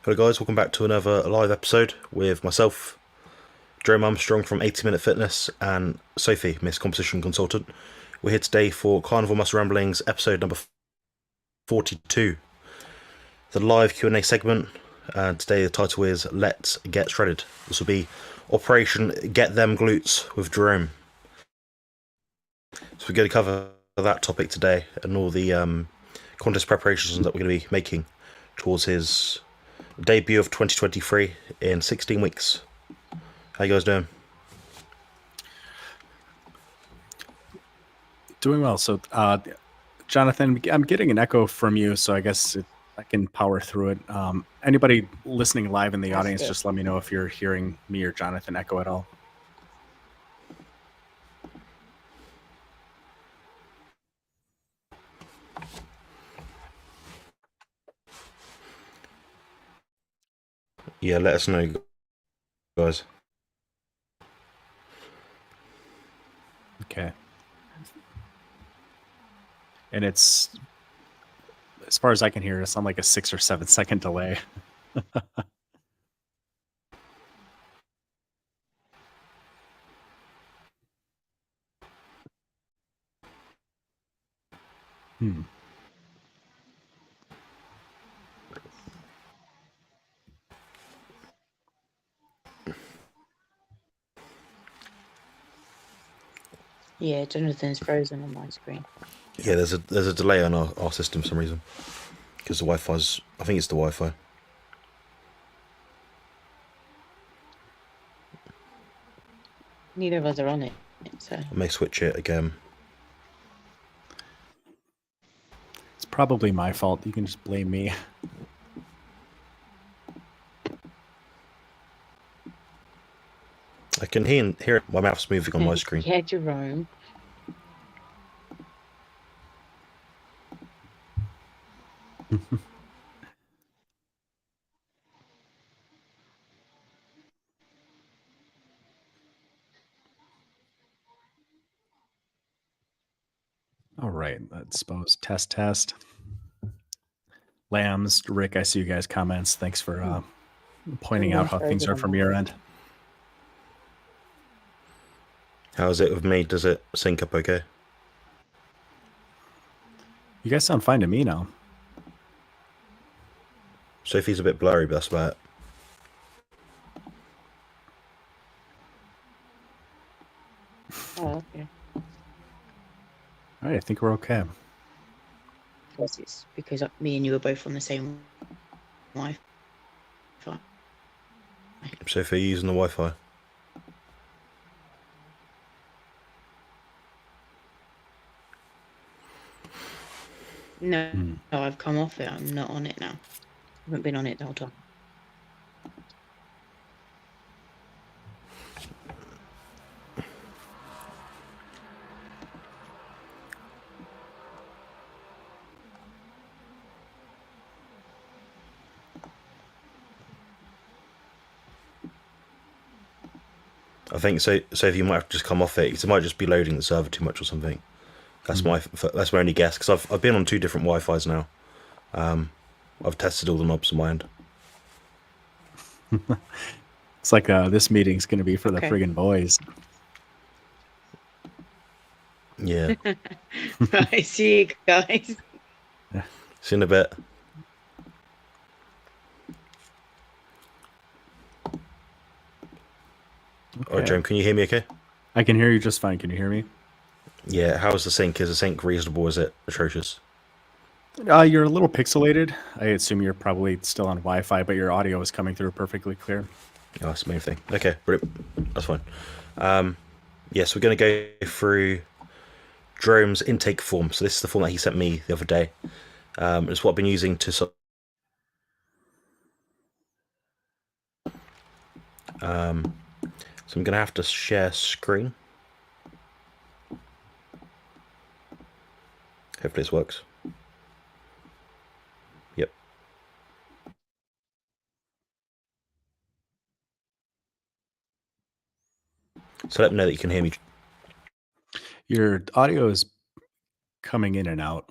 Hello guys, welcome back to another live episode with myself, Jerome Armstrong from 80 Minute Fitness, and Sophie, Miss Composition Consultant. We're here today for Carnival Muscle Ramblings episode number 42, the live Q&A segment. And today the title is Let's Get Shredded. This will be Operation Get Them Glutes with Jerome. So we're going to cover that topic today and all the contest preparations that we're going to be making towards his debut of 2023 in 16 weeks. How you guys doing? Doing well. So, Jonathan, I'm getting an echo from you, so I guess I can power through it. Anybody listening live in the audience, just let me know if you're hearing me or Jonathan echo at all. Yeah, let us know, guys. Okay. And it's, as far as I can hear, it's on like a 6 or 7 second delay. Yeah, Jonathan's frozen on my screen. Yeah, there's a delay on our system for some reason. Because the Wi-Fi's, I think it's the Wi-Fi. Neither of us are on it, so. I may switch it again. It's probably my fault. You can just blame me. I can hear my mouth's moving on my screen. Yeah, Jerome. All right, let's suppose test. Lambs, Rick, I see you guys' comments. Thanks for pointing out how things are from your end. How's it with me? Does it sync up okay? You guys sound fine to me now. Sophie's a bit blurry, but that's about it. Oh, okay. All right, I think we're okay. Of course, it's because me and you are both on the same Wi-Fi. Sophie, are you using the Wi-Fi? No, I've come off it. I'm not on it now. I haven't been on it the whole time. I think so. Sophie, you might have to just come off it because it might just be loading the server too much or something. That's my only guess because I've been on 2 different Wi-Fi's now. I've tested all the knobs on my end. It's like this meeting's going to be for the friggin' boys. Yeah. Right, see you guys. See you in a bit. Okay. Alright, Jerome, can you hear me okay? I can hear you just fine. Can you hear me? Yeah, how's the sync? Is the sync reasonable? Is it atrocious? You're a little pixelated. I assume you're probably still on Wi-Fi, but your audio is coming through perfectly clear. Oh, that's the main thing. Okay, brilliant. That's fine. Yes, we're going to go through Jerome's intake form. So this is the form that he sent me the other day. It's what I've been using to so I'm going to have to share screen. Hopefully this works. Yep. So let me know that you can hear me. Your audio is coming in and out.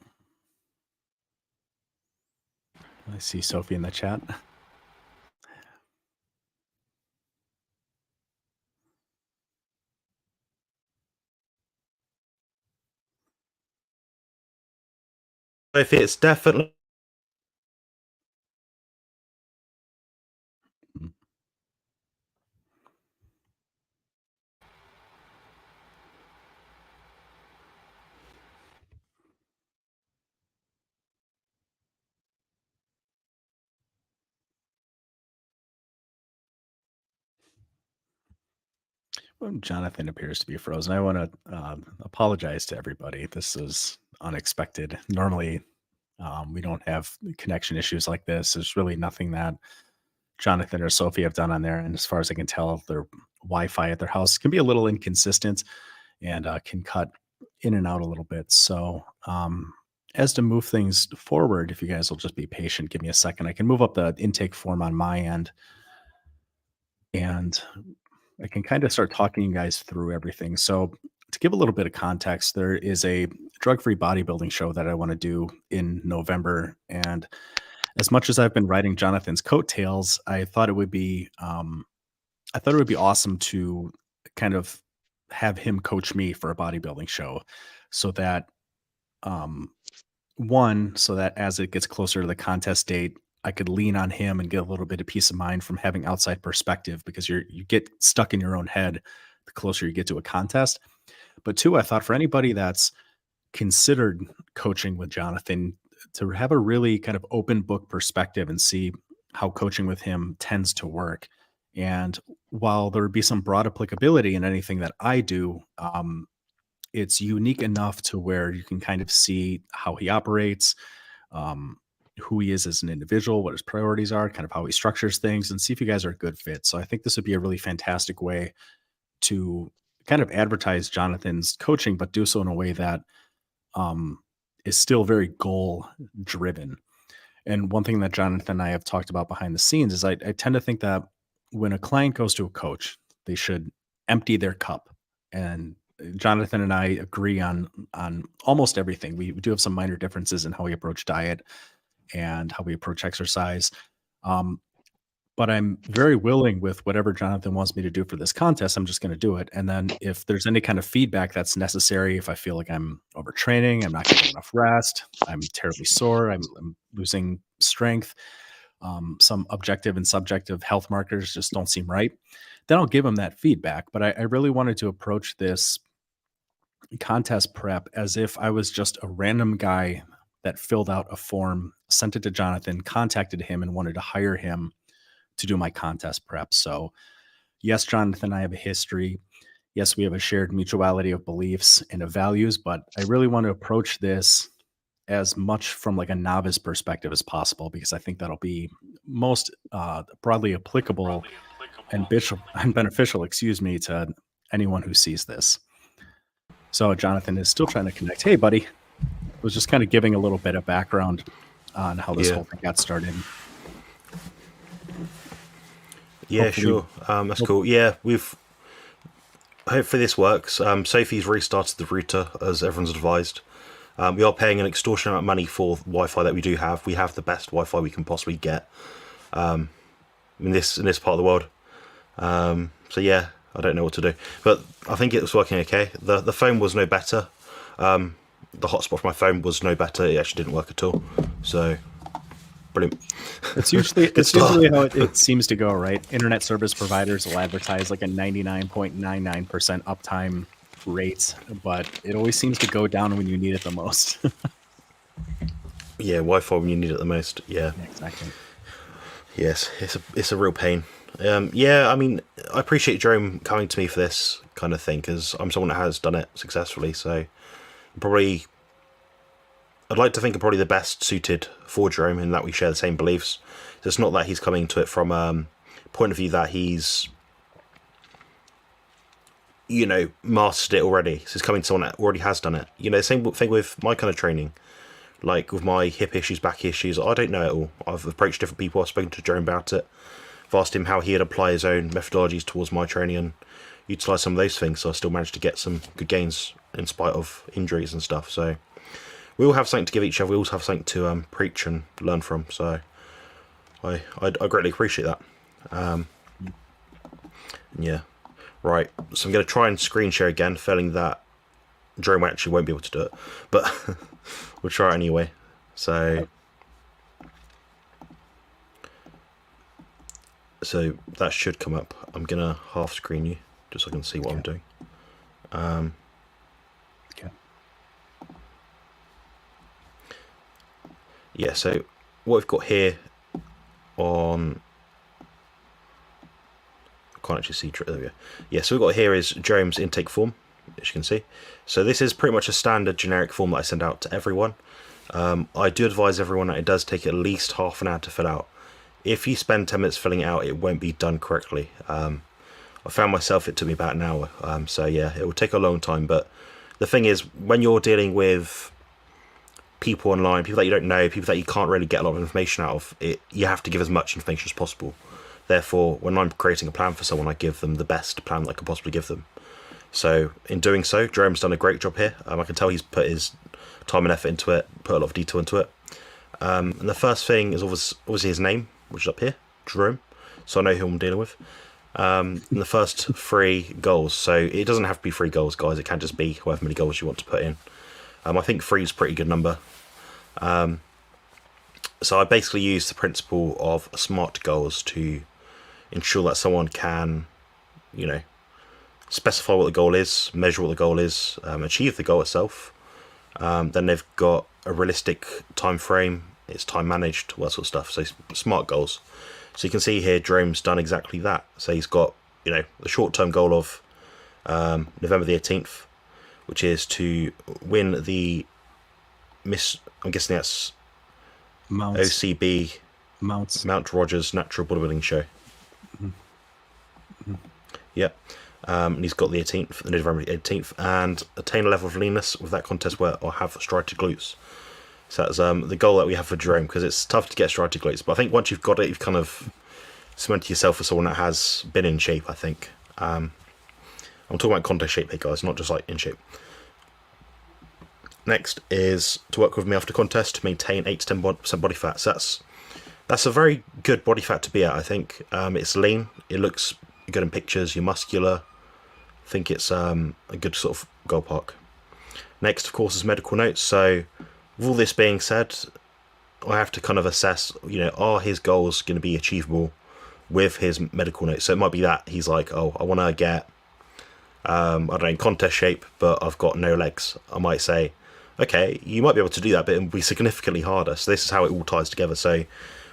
I see Sophie in the chat. if it's definitely Well, Jonathan appears to be frozen. I want to apologize to everybody. This is unexpected. Normally, we don't have connection issues like this. There's really nothing that Jonathan or Sophie have done on there. And as far as I can tell, their Wi-Fi at their house can be a little inconsistent and can cut in and out a little bit. So, as to move things forward, if you guys will just be patient, give me a second. I can move up the intake form on my end, and I can kind of start talking you guys through everything. So, to give a little bit of context, there is a drug-free bodybuilding show that I want to do in November, and as much as I've been riding Jonathan's coattails, I thought it would be awesome to kind of have him coach me for a bodybuilding show, so that um, one, so that as it gets closer to the contest date, I could lean on him and get a little bit of peace of mind from having outside perspective, because you get stuck in your own head the closer you get to a contest. But two, I thought for anybody that's considered coaching with Jonathan, to have a really kind of open book perspective and see how coaching with him tends to work. And while there would be some broad applicability in anything that I do, it's unique enough to where you can kind of see how he operates, um, who he is as an individual, what his priorities are, kind of how he structures things, and see if you guys are a good fit. So I think this would be a really fantastic way to kind of advertise Jonathan's coaching, but do so in a way that um, is still very goal driven. And one thing that Jonathan and I have talked about behind the scenes is I tend to think that when a client goes to a coach, they should empty their cup. And Jonathan and I agree on almost everything. We do have some minor differences in how we approach diet and how we approach exercise. Um, but I'm very willing with whatever Jonathan wants me to do for this contest. I'm just going to do it. And then if there's any kind of feedback that's necessary, if I feel like I'm overtraining, I'm not getting enough rest, I'm terribly sore, I'm losing strength, some objective and subjective health markers just don't seem right, then I'll give him that feedback. But I really wanted to approach this contest prep as if I was just a random guy that filled out a form, sent it to Jonathan, contacted him, and wanted to hire him to do my contest prep. So, yes, Jonathan and I have a history. Yes, we have a shared mutuality of beliefs and of values, but I really want to approach this as much from like a novice perspective as possible, because I think that'll be most broadly applicable and beneficial, excuse me, to anyone who sees this. So Jonathan is still trying to connect. Hey, buddy. I was just kind of giving a little bit of background on how this whole thing got started. Yeah, Hopefully- sure. That's cool. Yeah, hopefully this works. Sophie's restarted the router as everyone's advised. We are paying an extortionate amount of money for Wi-Fi that we do have. We have the best Wi-Fi we can possibly get in this part of the world. So yeah, I don't know what to do, but I think it was working okay. The phone was no better. The hotspot for my phone was no better. It actually didn't work at all. So brilliant. It's usually how it seems to go, right? Internet service providers will advertise like a 99.99% uptime rate, but it always seems to go down when you need it the most. Yeah, Wi-Fi when you need it the most. Yeah. Exactly. Yes, it's a real pain. Yeah, I mean, I appreciate Jerome coming to me for this kind of thing, because I'm someone that has done it successfully. So probably, I'd like to think I'm probably the best suited for Jerome in that we share the same beliefs. So it's not that he's coming to it from a point of view that he's, mastered it already. So he's coming to someone that already has done it. Same thing with my kind of training. Like with my hip issues, back issues, I don't know it all. I've approached different people. I've spoken to Jerome about it. I've asked him how he'd apply his own methodologies towards my training and utilise some of those things. So I still managed to get some good gains in spite of injuries and stuff. So we all have something to give each other. We all have something to preach and learn from. So I greatly appreciate that. Yeah. Right. So I'm going to try and screen share again, failing that Jerome actually won't be able to do it. But we'll try it anyway. So that should come up. I'm gonna half screen you just so I can see what I'm doing. Okay. Yeah, so what we've got here on, I can't actually see, there we go. Yeah, so we've got here is Jerome's intake form, as you can see. So this is pretty much a standard generic form that I send out to everyone. I do advise everyone that it does take at least half an hour to fill out. If you spend 10 minutes filling it out, it won't be done correctly. I found myself, it took me about an hour. So yeah, it will take a long time. But the thing is, when you're dealing with people online, people that you don't know, people that you can't really get a lot of information out of, you have to give as much information as possible. Therefore, when I'm creating a plan for someone, I give them the best plan that I could possibly give them. So in doing so, Jerome's done a great job here. I can tell he's put his time and effort into it, put a lot of detail into it. And the first thing is obviously his name, which is up here, Jerome, so I know who I'm dealing with. And the first 3 goals, so it doesn't have to be 3 goals, guys, it can just be however many goals you want to put in. I think 3 is a pretty good number. So I basically use the principle of SMART goals to ensure that someone can, specify what the goal is, measure what the goal is, achieve the goal itself. Then they've got a realistic time frame, it's time managed, all that sort of stuff. So SMART goals. So you can see here Jerome's done exactly that. So he's got, the short-term goal of November the 18th, which is to win the I'm guessing that's OCB Mount Rogers Natural Bodybuilding Show. Yep. And he's got the 18th, the November 18th, and attain a level of leanness with that contest where I'll have striated glutes. So that's the goal that we have for Jerome, because it's tough to get striated glutes. But I think once you've got it, you've kind of cemented yourself as someone that has been in shape, I think. I'm talking about contest shape here, guys, not just like in shape. Next is to work with me after contest to maintain 8 to 10% body fat. So that's a very good body fat to be at, I think. It's lean, it looks good in pictures, you're muscular. I think it's a good sort of goal park. Next, of course, is medical notes. So with all this being said, I have to kind of assess, are his goals going to be achievable with his medical notes? So it might be that he's like, oh, I want to get, I don't know, in contest shape, but I've got no legs. I might say, okay, you might be able to do that, but it'll be significantly harder. So this is how it all ties together. So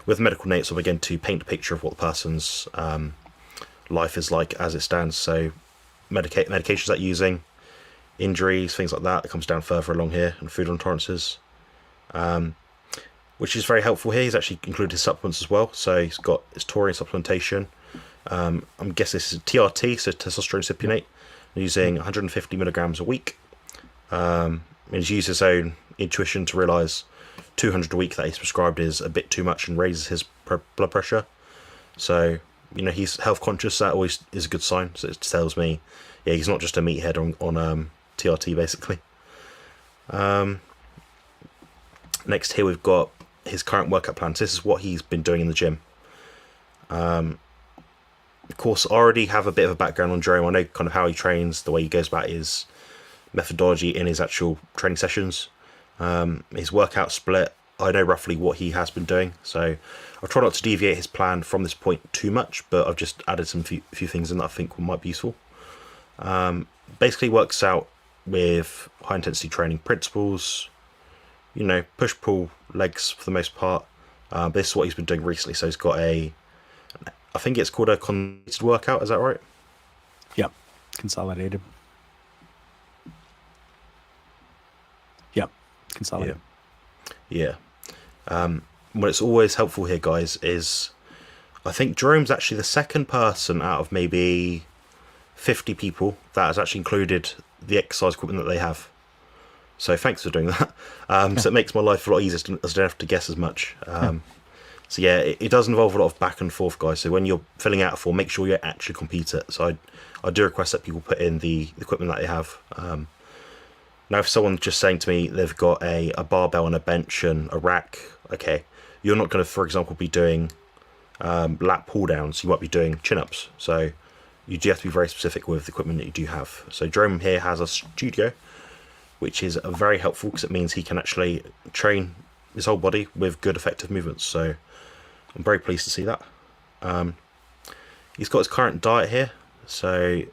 with medical notes, I'll begin to paint a picture of what the person's life is like as it stands. So medications that you're using, injuries, things like that. It comes down further along here, and food intolerances, which is very helpful here. He's actually included his supplements as well. So he's got his taurine supplementation. I'm guessing this is TRT, so testosterone cypionate, using 150 milligrams a week. And he's used his own intuition to realise 200 a week that he's prescribed is a bit too much and raises his blood pressure. So, he's health conscious. That always is a good sign. So it tells me, yeah, he's not just a meathead on TRT, basically. Next here we've got his current workout plan. So this is what he's been doing in the gym. Of course, I already have a bit of a background on Jerome. I know kind of how he trains, the way he goes about his methodology in his actual training sessions. His workout split, I know roughly what he has been doing. So I've tried not to deviate his plan from this point too much, but I've just added some few things in that I think might be useful. Basically works out with high intensity training principles, push pull legs for the most part. This is what he's been doing recently. So he's got I think it's called a consolidated workout, is that right? Yep, consolidated. Yep, consolidated. Yeah. What it's always helpful here, guys, is I think Jerome's actually the second person out of maybe 50 people that has actually included the exercise equipment that they have. So thanks for doing that. So it makes my life a lot easier as I don't have to guess as much. So yeah, it does involve a lot of back and forth, guys. So when you're filling out a form, make sure you actually complete it. So I do request that people put in the equipment that they have. Now, if someone's just saying to me they've got a barbell and a bench and a rack, okay, you're not going to, for example, be doing lat pull downs. You might be doing chin-ups. So you do have to be very specific with the equipment that you do have. So Jerome here has a studio, which is very helpful because it means he can actually train his whole body with good effective movements. So I'm very pleased to see that. He's got his current diet here. So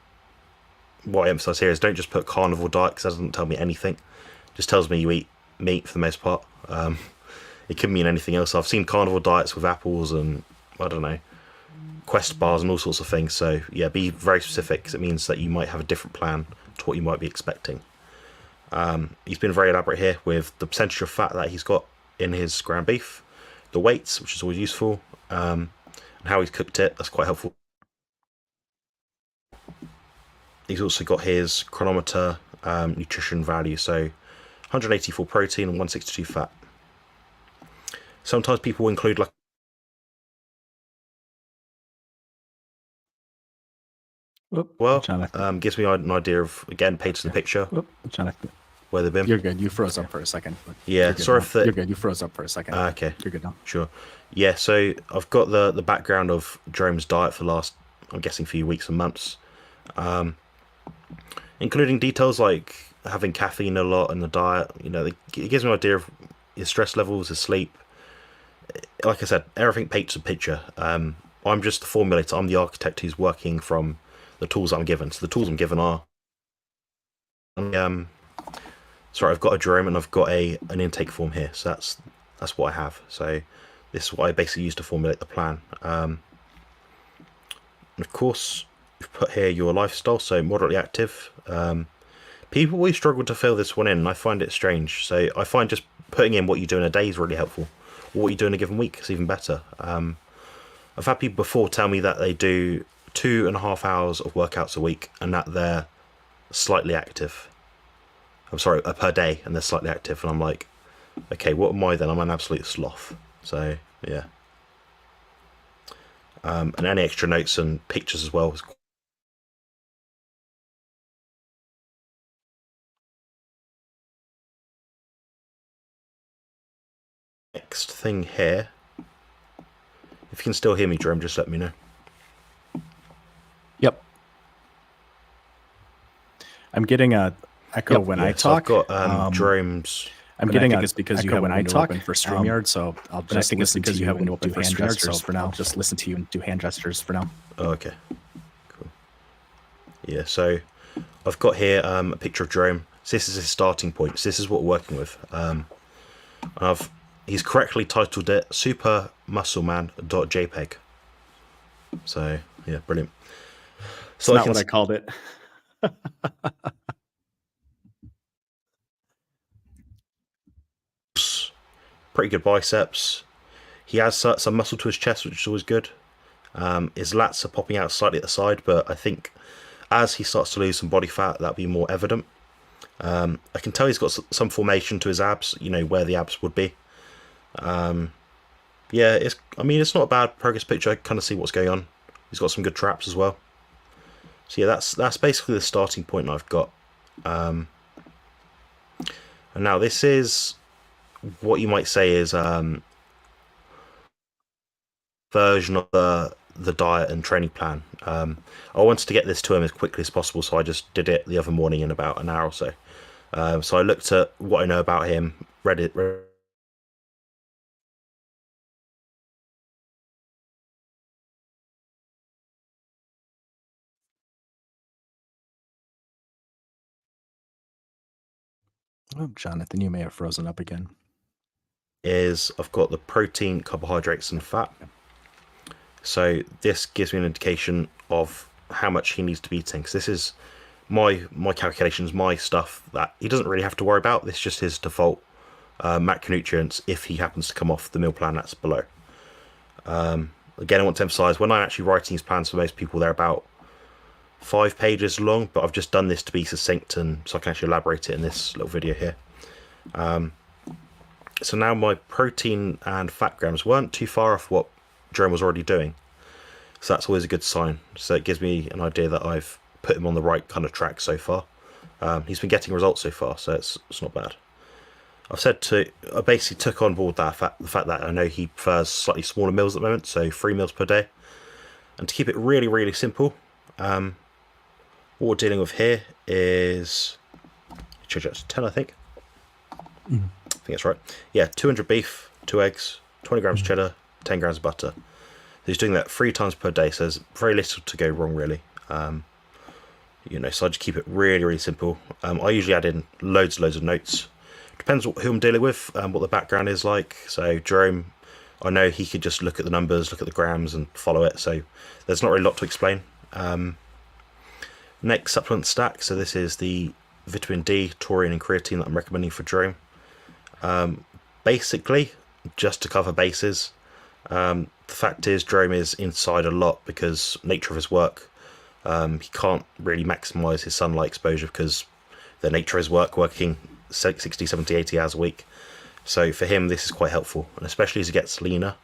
what I emphasize here is don't just put carnivore diet, because that doesn't tell me anything. It just tells me you eat meat for the most part. It could mean anything else. I've seen carnivore diets with apples and, I don't know, Quest bars and all sorts of things. So yeah, be very specific, because it means that you might have a different plan to what you might be expecting. He's been very elaborate here with the percentage of fat that he's got in his ground beef, the weights, which is always useful, and how he's cooked it. That's quite helpful. He's also got his chronometer nutrition value, so 184 protein and 162 fat. Sometimes people include like gives me an idea of, again, paints in the picture. Jonathan, where they've been. You're good. You froze up for a second. Yeah, sorry if you're good. You froze up for a second. Okay, you're good now. Sure. Yeah, so I've got the background of Jerome's diet for the last, I'm guessing, few weeks and months, including details like having caffeine a lot in the diet. You know, it gives me an idea of his stress levels, his sleep. Like I said, everything paints a picture. I'm just the formulator. I'm the architect who's working from the tools I'm given. So the tools I'm given are, sorry, I've got a Jerome and I've got an intake form here. So that's what I have. So this is what I basically use to formulate the plan. And of course, you've put here your lifestyle, so moderately active. People always struggle to fill this one in, and I find it strange. So I find just putting in what you do in a day is really helpful. Or what you do in a given week is even better. I've had people before tell me that they do 2.5 hours of workouts a week and that they're slightly active. I'm sorry, per day, and they're slightly active. And I'm like, okay, what am I then? I'm an absolute sloth. So, yeah. And any extra notes and pictures as well. Next thing here. If you can still hear me, Jerome, just let me know. Yep. I'm getting a echo when I talk. So I've got Jerome's. I'm getting it's because you have when I talk for StreamYard, so I'll just listen to you and do hand gestures for now. Just listen to you and do hand gestures for now. Oh, okay. Cool. Yeah, so I've got here a picture of Jerome. So this is his starting point. So this is what we're working with. He's correctly titled it supermuscleman.jpg. So yeah, brilliant. So that's not what I called it. Pretty good biceps. He has some muscle to his chest, which is always good. His lats are popping out slightly at the side, but I think as he starts to lose some body fat, that'll be more evident. I can tell he's got some formation to his abs, you know, where the abs would be. Yeah, it's not a bad progress picture. I kind of see what's going on. He's got some good traps as well. So yeah, that's basically the starting point I've got. And now this is what you might say is version of the diet and training plan. I wanted to get this to him as quickly as possible, so I just did it the other morning in about an hour or so. So I looked at what I know about him, read it. Oh, Jonathan, you may have frozen up again. I've got the protein, carbohydrates, and fat. So this gives me an indication of how much he needs to be eating. Because this is my calculations, my stuff that he doesn't really have to worry about. This is just his default macronutrients if he happens to come off the meal plan that's below. Again, I want to emphasize, when I'm actually writing these plans for most people, they're about 5 pages long, but I've just done this to be succinct and so I can actually elaborate it in this little video here. So now my protein and fat grams weren't too far off what Jerome was already doing. So that's always a good sign. So it gives me an idea that I've put him on the right kind of track so far. He's been getting results so far, so it's not bad. I basically took on board the fact that I know he prefers slightly smaller meals at the moment, so 3 meals per day. And to keep it really, really simple, what we're dealing with here is, change that to 10, I think. think that's right. Yeah, 200 beef, 2 eggs, 20 grams cheddar, 10 grams of butter. So he's doing that 3 times per day, so there's very little to go wrong, really. So I just keep it really, really simple. I usually add in loads of notes. Depends who I'm dealing with, what the background is like. So Jerome, I know he could just look at the numbers, look at the grams and follow it. So there's not really a lot to explain. Next supplement stack. So this is the vitamin D, taurine and creatine that I'm recommending for Jerome. Basically, just to cover bases. The fact is Jerome is inside a lot because nature of his work. He can't really maximize his sunlight exposure because the nature of his work, working 60, 70, 80 hours a week. So for him, this is quite helpful. And especially as he gets leaner,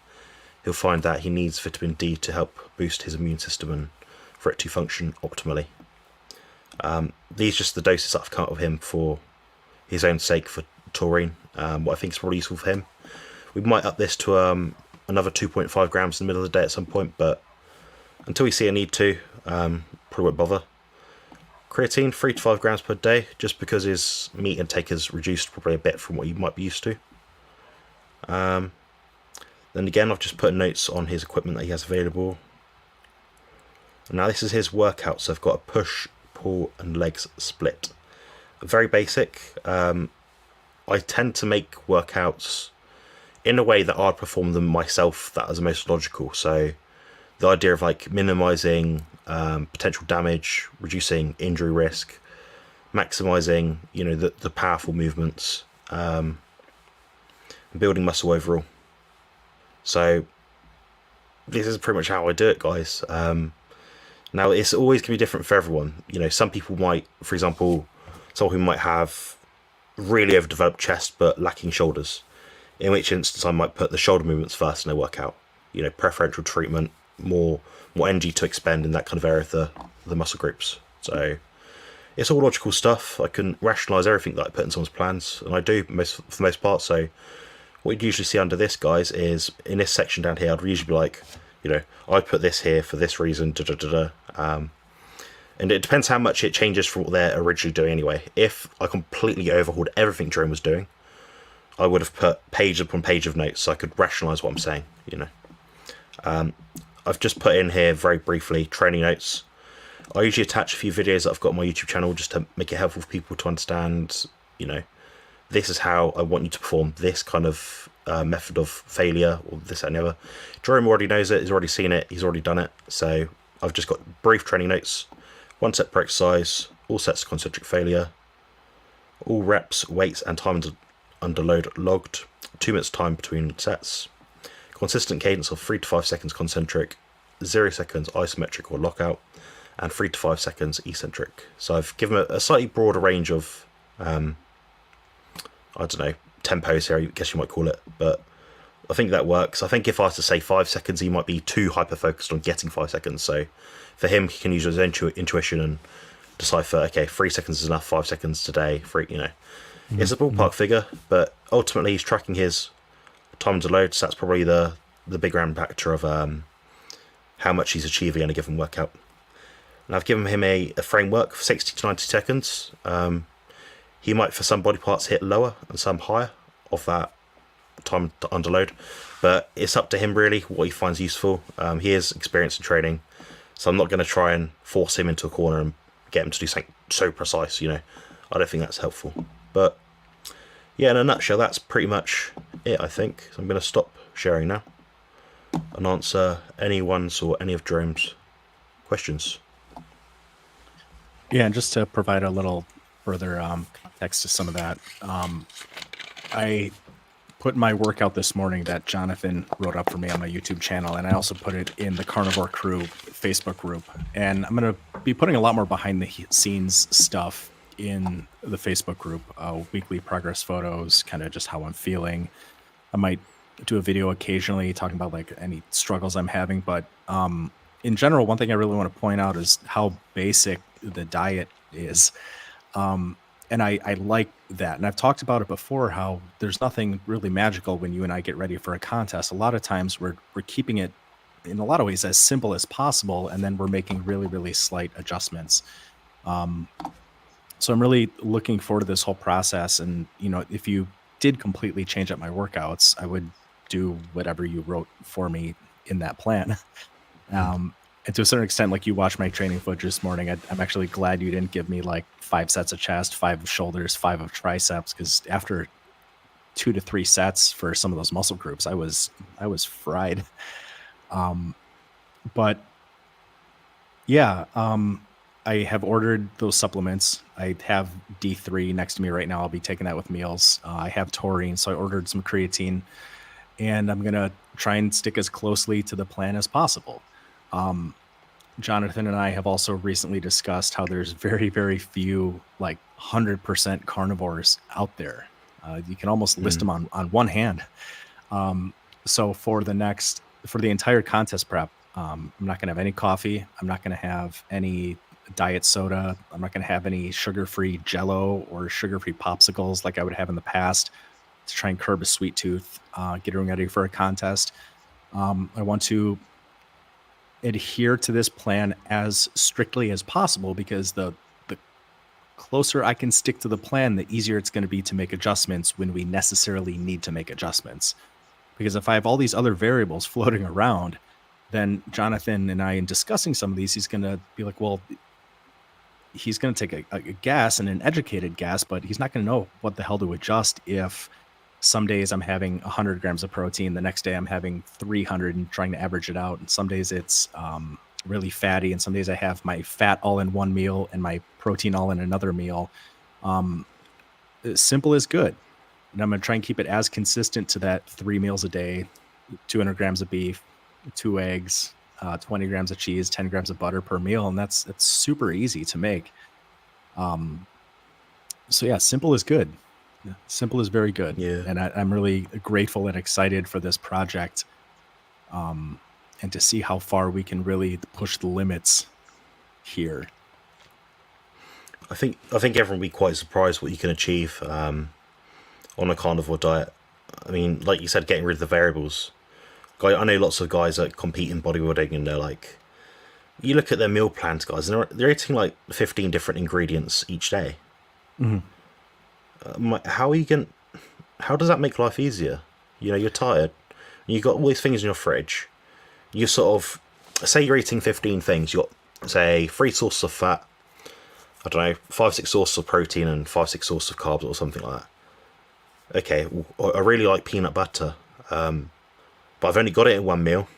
he'll find that he needs vitamin D to help boost his immune system and for it to function optimally. These are just the doses that I've come up with him for his own sake for taurine. What I think is probably useful for him. We might up this to another 2.5 grams in the middle of the day at some point, but until we see a need to, probably won't bother. Creatine, 3 to 5 grams per day, just because his meat intake has reduced probably a bit from what you might be used to. Then again, I've just put notes on his equipment that he has available. Now this is his workout, so I've got a push, pull and legs split. Very basic. I tend to make workouts in a way that I'd perform them myself, that is the most logical. So the idea of like minimizing potential damage, reducing injury risk, maximizing the powerful movements, and building muscle overall. So this is pretty much how I do it, guys. Now it's always going to be different for everyone. Some people might, for example, someone who might have really overdeveloped chest but lacking shoulders, in which instance I might put the shoulder movements first in their workout. Preferential treatment, more energy to expend in that kind of area of the muscle groups. So it's all logical stuff. I can rationalize everything that I put in someone's plans, and I do for the most part. So what you'd usually see under this, guys, is in this section down here, I'd usually be like, I put this here for this reason, and it depends how much it changes from what they're originally doing anyway. If I completely overhauled everything Jerome was doing, I would have put page upon page of notes so I could rationalize what I'm saying, I've just put in here very briefly training notes. I usually attach a few videos that I've got on my YouTube channel just to make it helpful for people to understand, this is how I want you to perform this kind of method of failure, or this, that, and the other. Jerome already knows it, he's already seen it, he's already done it. So I've just got brief training notes, 1 set per exercise, all sets of concentric failure, all reps, weights, and time under load logged, 2 minutes time between sets, consistent cadence of 3 to 5 seconds concentric, 0 seconds isometric or lockout, and 3 to 5 seconds eccentric. So I've given a slightly broader range of, tempos here, I guess you might call it, but I think that works. I think if I was to say 5 seconds, he might be too hyper-focused on getting 5 seconds. So for him, he can use his intuition and decipher, okay, 3 seconds is enough, 5 seconds today, It's a ballpark figure, but ultimately he's tracking his time under load, so that's probably the bigger impactor of how much he's achieving in a given workout. And I've given him a framework for 60 to 90 seconds. He might, for some body parts, hit lower and some higher of that time under load, but it's up to him really what he finds useful. He is experienced in training, so I'm not going to try and force him into a corner and get him to do something so precise. I don't think that's helpful. But yeah, in a nutshell, that's pretty much it, I think. So I'm going to stop sharing now and answer anyone's or any of Jerome's questions. Yeah, and just to provide a little further context to some of that, I put my workout this morning that Jonathan wrote up for me on my YouTube channel, and I also put it in the Carnivore Crew Facebook group. And I'm going to be putting a lot more behind the scenes stuff in the Facebook group, weekly progress photos, kind of just how I'm feeling. I might do a video occasionally talking about like any struggles I'm having, but in general, one thing I really want to point out is how basic the diet is. And I like that. And I've talked about it before, how there's nothing really magical when you and I get ready for a contest. A lot of times we're keeping it in a lot of ways as simple as possible, and then we're making really, really slight adjustments. So I'm really looking forward to this whole process. And, if you did completely change up my workouts, I would do whatever you wrote for me in that plan. And to a certain extent, like you watched my training footage this morning, I'm actually glad you didn't give me like 5 sets of chest, 5 of shoulders, 5 of triceps, because after 2 to 3 sets for some of those muscle groups, I was fried. But yeah, I have ordered those supplements. I have D3 next to me right now. I'll be taking that with meals. I have taurine, so I ordered some creatine, and I'm gonna try and stick as closely to the plan as possible. Jonathan and I have also recently discussed how there's very, very few like 100% carnivores out there. You can almost list them on one hand. So for the entire contest prep, I'm not going to have any coffee. I'm not going to have any diet soda. I'm not going to have any sugar-free Jell-O or sugar-free popsicles like I would have in the past to try and curb a sweet tooth, getting ready for a contest. I want to adhere to this plan as strictly as possible, because the closer I can stick to the plan, the easier it's going to be to make adjustments when we necessarily need to make adjustments. Because if I have all these other variables floating around, then Jonathan and I, in discussing some of these, he's going to be like, well, he's going to take a guess, and an educated guess, but he's not going to know what the hell to adjust if some days I'm having 100 grams of protein, the next day I'm having 300 and trying to average it out. And some days it's really fatty, and some days I have my fat all in one meal and my protein all in another meal. Simple is good. And I'm going to try and keep it as consistent to that 3 meals a day, 200 grams of beef, 2 eggs, 20 grams of cheese, 10 grams of butter per meal. And that's super easy to make. So yeah, simple is good. Simple is very good. Yeah. And I'm really grateful and excited for this project, and to see how far we can really push the limits here. I think everyone will be quite surprised what you can achieve on a carnivore diet. I mean, like you said, getting rid of the variables. I know lots of guys that compete in bodybuilding, and they're like, you look at their meal plans, guys, and they're eating like 15 different ingredients each day. How does that make life easier? You know, you're tired, and you've got all these things in your fridge. You sort of, say you're eating 15 things, you've got, say, 3 sources of fat, I don't know, 5-6 sources of protein, and 5-6 sources of carbs, or something like that. Okay, well, I really like peanut butter, but I've only got it in one meal.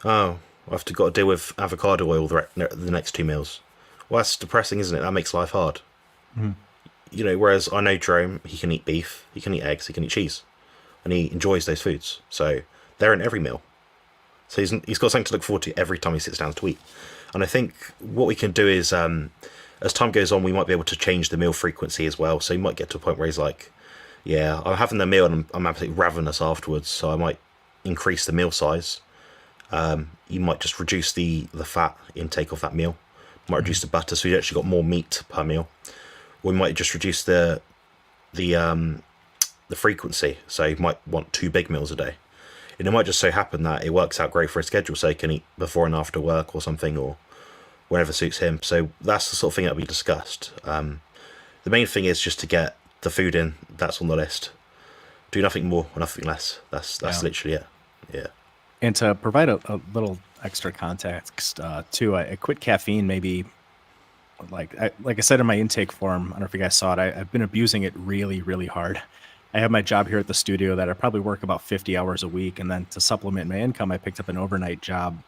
Oh, I've got to deal with avocado oil the next 2 meals. Well, that's depressing, isn't it? That makes life hard. You know, whereas I know Jerome, he can eat beef, he can eat eggs, he can eat cheese, and he enjoys those foods. So they're in every meal. So he's got something to look forward to every time he sits down to eat. And I think what we can do is, as time goes on, we might be able to change the meal frequency as well. So you might get to a point where he's like, yeah, I'm having the meal and I'm absolutely ravenous afterwards, so I might increase the meal size. You might just reduce the fat intake of that meal. Might reduce the butter, so you actually got more meat per meal. Or we might just reduce the frequency, so you might want 2 big meals a day. And it might just so happen that it works out great for his schedule, so he can eat before and after work or something, or whenever suits him. So that's the sort of thing that we discussed. The main thing is just to get the food in. That's on the list. Do nothing more or nothing less. That's literally it. Yeah. And to provide a little extra context too, I quit caffeine maybe, like I said in my intake form. I don't know if you guys saw it. I've been abusing it really, really hard. I have my job here at the studio that I probably work about 50 hours a week. And then to supplement my income, I picked up an overnight job.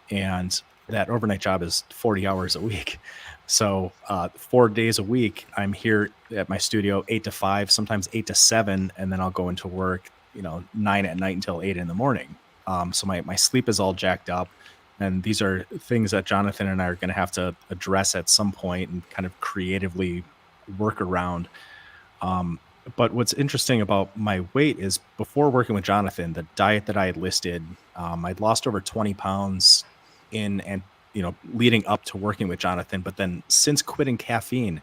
And that overnight job is 40 hours a week. So 4 days a week, I'm here at my studio 8 to 5, sometimes 8 to 7. And then I'll go into work, 9 at night until 8 in the morning. So my sleep is all jacked up. And these are things that Jonathan and I are going to have to address at some point and kind of creatively work around. But what's interesting about my weight is, before working with Jonathan, the diet that I had listed, I'd lost over 20 pounds leading up to working with Jonathan. But then since quitting caffeine,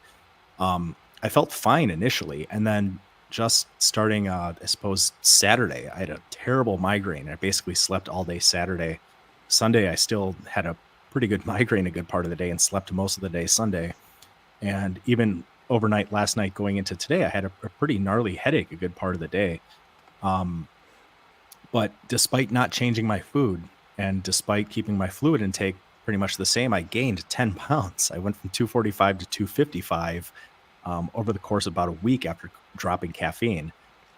I felt fine initially. And then just starting, I suppose, Saturday, I had a terrible migraine. I basically slept all day Saturday. Sunday, I still had a pretty good migraine a good part of the day and slept most of the day Sunday. And even overnight last night going into today, I had a pretty gnarly headache a good part of the day. But despite not changing my food and despite keeping my fluid intake pretty much the same, I gained 10 pounds. I went from 245 to 255 over the course of about a week after dropping caffeine.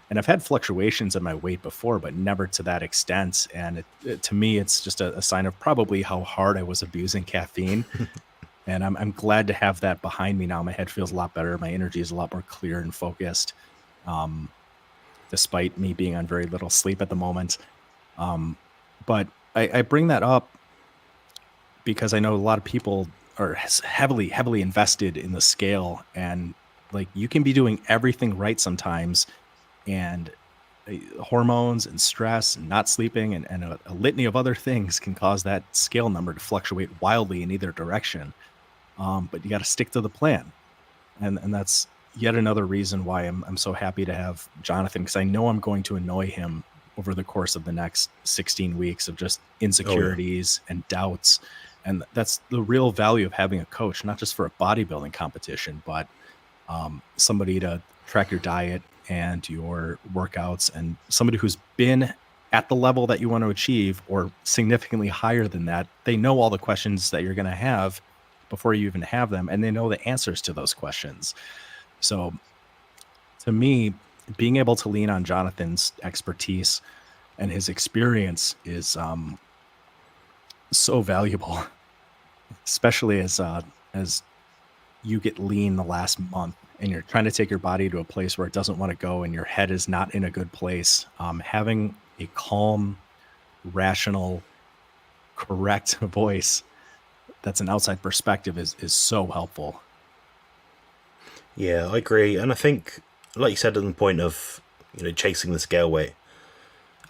And I've had fluctuations in my weight before, but never to that extent. And to me, it's just a sign of probably how hard I was abusing caffeine. And I'm glad to have that behind me now. My head feels a lot better. My energy is a lot more clear and focused, despite me being on very little sleep at the moment. But I bring that up because I know a lot of people are heavily invested in the scale, and like you can be doing everything right sometimes, and hormones and stress and not sleeping and a litany of other things can cause that scale number to fluctuate wildly in either direction. But you got to stick to the plan, and that's yet another reason why I'm so happy to have Jonathan, because I know I'm going to annoy him over the course of the next 16 weeks of just insecurities and doubts. And that's the real value of having a coach, not just for a bodybuilding competition, but somebody to track your diet and your workouts, and somebody who's been at the level that you want to achieve or significantly higher than that. They know all the questions that you're going to have before you even have them, and they know the answers to those questions. So to me, being able to lean on Jonathan's expertise and his experience is so valuable, especially as you get lean the last month and you're trying to take your body to a place where it doesn't want to go and your head is not in a good place. Having a calm, rational, correct voice that's an outside perspective is so helpful. Yeah, I agree. And I think, like you said, at the point of, chasing the scale weight,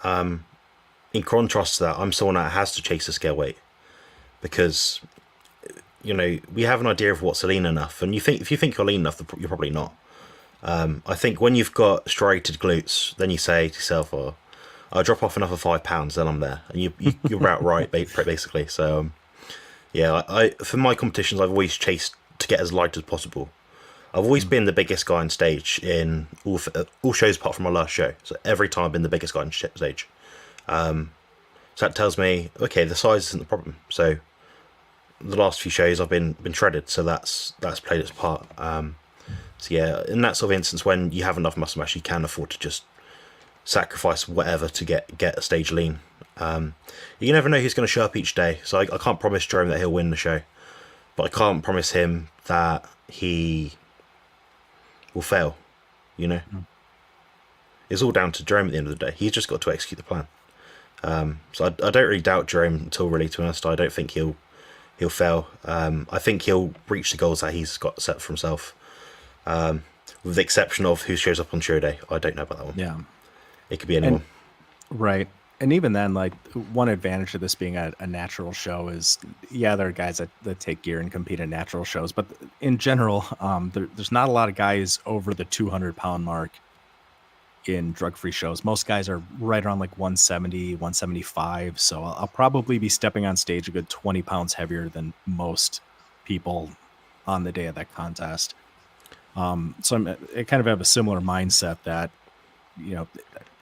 in contrast to that, I'm someone that has to chase the scale weight because, we have an idea of what's lean enough. And if you think you're lean enough, you're probably not. I think when you've got striated glutes, then you say to yourself, oh, I'll drop off another 5 pounds, then I'm there. And you're about right, basically. So, yeah, I for my competitions, I've always chased to get as light as possible. I've always been the biggest guy on stage in all shows apart from my last show. So every time I've been the biggest guy on stage. So that tells me, okay, the size isn't the problem. So the last few shows I've been shredded, so that's played its part. So yeah, in that sort of instance, when you have enough muscle mass, you can afford to just sacrifice whatever to get a stage lean. You never know who's going to show up each day, so I can't promise Jerome that he'll win the show, but I can't promise him that he will fail. It's all down to Jerome at the end of the day. He's just got to execute the plan. So I don't really doubt Jerome until, really, to be honest. I don't think he'll fail. I think he'll reach the goals that he's got set for himself, with the exception of who shows up on show day. I don't know about that one. Yeah, it could be anyone. Right. And even then, like, one advantage of this being a natural show is, yeah, there are guys that take gear and compete in natural shows, but in general, there's not a lot of guys over the 200-pound mark in drug-free shows. Most guys are right around like 170, 175. So I'll probably be stepping on stage a good 20 pounds heavier than most people on the day of that contest. So I kind of have a similar mindset that,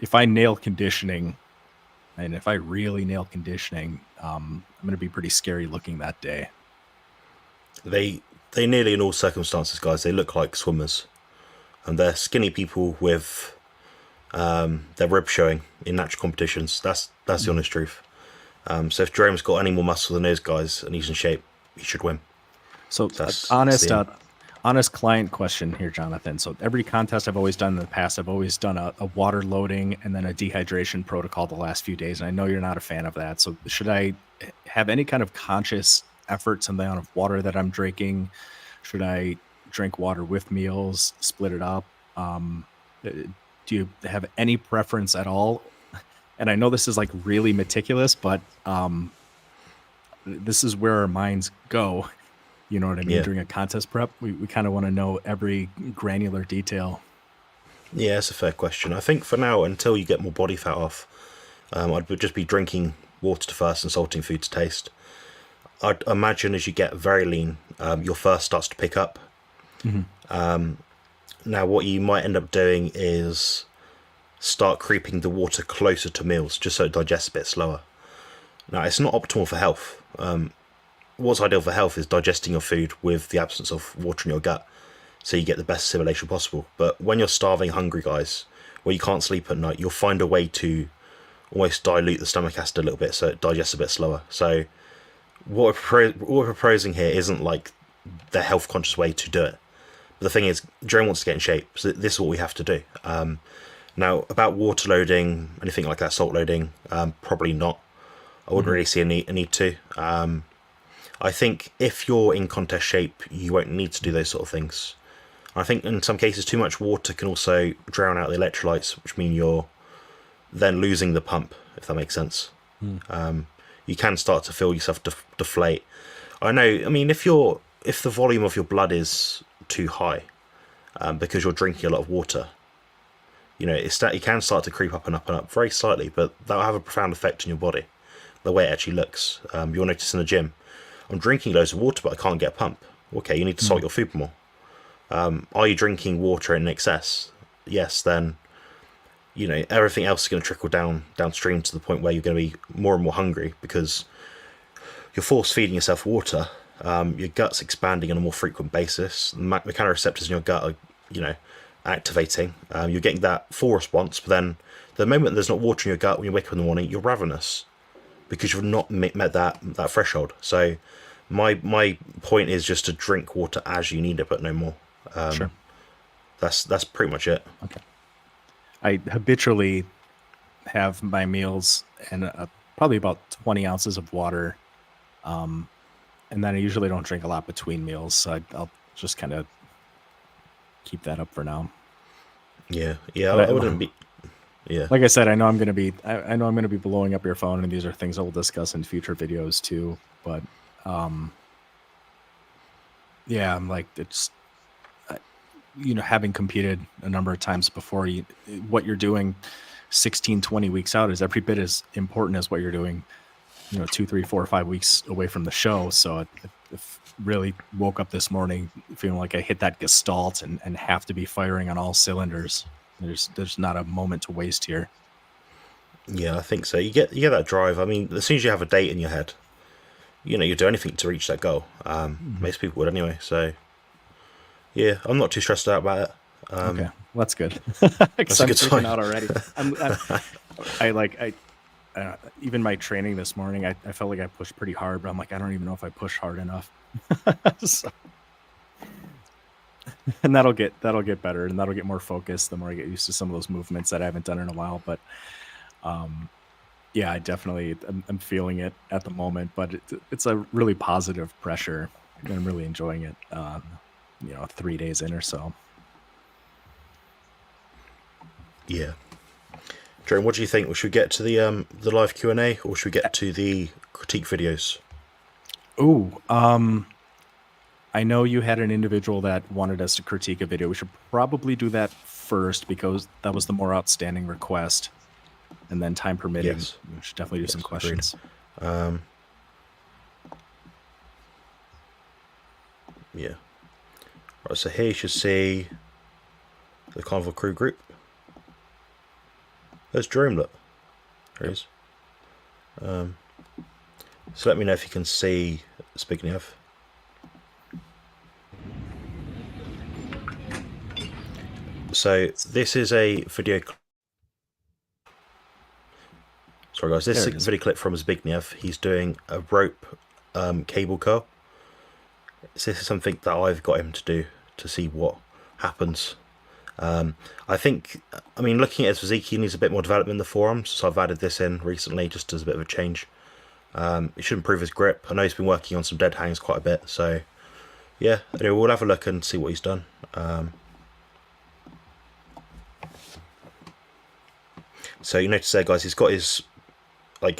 if I nail conditioning, and if I really nail conditioning, I'm going to be pretty scary looking that day. They nearly in all circumstances, guys, they look like swimmers, and they're skinny people with their ribs showing in natural competitions. That's the honest truth. So if Jerome's got any more muscle than those guys and he's in shape, he should win. So honest client question here, Jonathan. So every contest I've always done in the past, I've always done a water loading and then a dehydration protocol the last few days. And I know you're not a fan of that. So should I have any kind of conscious efforts in the amount of water that I'm drinking? Should I drink water with meals, split it up? Do you have any preference at all? And I know this is like really meticulous, but this is where our minds go. You know what I mean? Yeah. During a contest prep, we kind of want to know every granular detail. Yeah, it's a fair question. I think for now, until you get more body fat off, I'd just be drinking water to first and salting food to taste. I'd imagine as you get very lean, your thirst starts to pick up. Mm-hmm. Now, what you might end up doing is start creeping the water closer to meals, just so it digests a bit slower. Now, it's not optimal for health. What's ideal for health is digesting your food with the absence of water in your gut, so you get the best assimilation possible. But when you're starving, hungry, guys, where you can't sleep at night, you'll find a way to almost dilute the stomach acid a little bit so it digests a bit slower. So what we're proposing here isn't like the health conscious way to do it. But the thing is, Jerome wants to get in shape, so this is what we have to do. Now, about water loading, anything like that, salt loading, probably not. I wouldn't really see a need to. I think if you're in contest shape, you won't need to do those sort of things. I think in some cases, too much water can also drown out the electrolytes, which mean you're then losing the pump, if that makes sense. You can start to feel yourself deflate. I mean, if the volume of your blood is too high, because you're drinking a lot of water, it can start to creep up and up and up very slightly, but that'll have a profound effect on your body, the way it actually looks. You'll notice in the gym, I'm drinking loads of water, but I can't get a pump. Okay, you need to salt your food more. Are you drinking water in excess? Yes, then everything else is going to trickle downstream to the point where you're going to be more and more hungry because you're force feeding yourself water. Your gut's expanding on a more frequent basis. The mechanoreceptors in your gut are, activating. You're getting that full response, but then the moment there's not water in your gut when you wake up in the morning, you're ravenous because you've not met that threshold. So my point is just to drink water as you need it, but no more. Sure. That's pretty much it. Okay. I habitually have my meals and probably about 20 ounces of water. And then I usually don't drink a lot between meals. So I'll just kind of keep that up for now. Yeah. I wouldn't be. Yeah. Like I said, I know I'm going to be, I know I'm going to be blowing up your phone, and these are things I will discuss in future videos too. But, yeah, I'm like, it's, having competed a number of times before, what you're doing 16, 20 weeks out is every bit as important as what you're doing, 2, 3, 4, 5 weeks away from the show. So I really woke up this morning feeling like I hit that gestalt and have to be firing on all cylinders. There's not a moment to waste here. Yeah, I think so. You get that drive. I mean, as soon as you have a date in your head, you do anything to reach that goal. Most people would anyway. So, yeah, I'm not too stressed out about it. Okay, well, that's good. That's a good freaking sign. out already. Even my training this morning, I felt like I pushed pretty hard, but I'm like, I don't even know if I pushed hard enough. So, and that'll get better, and that'll get more focused the more I get used to some of those movements that I haven't done in a while. But yeah, I'm feeling it at the moment, but it's a really positive pressure, and I'm really enjoying it. 3 days in or so. Yeah. Jerome, what do you think? Should we get to the live Q&A, or should we get to the critique videos? Ooh, I know you had an individual that wanted us to critique a video. We should probably do that first because that was the more outstanding request. And then time permitting, Yes. we should definitely do some questions. Yeah. Right, so here you should see the Carnival crew group. There's Jerome, look. There he is. So let me know if you can see, speaking of. So this is a video. Sorry guys, this is a video clip from Zbigniew. He's doing a rope cable curl. So this is something that I've got him to do to see what happens. I think, looking at his physique, he needs a bit more development in the forearms, so I've added this in recently just as a bit of a change. It should improve his grip. I know he's been working on some dead hangs quite a bit, so yeah, anyway, we'll have a look and see what he's done. So you notice there, guys, he's got his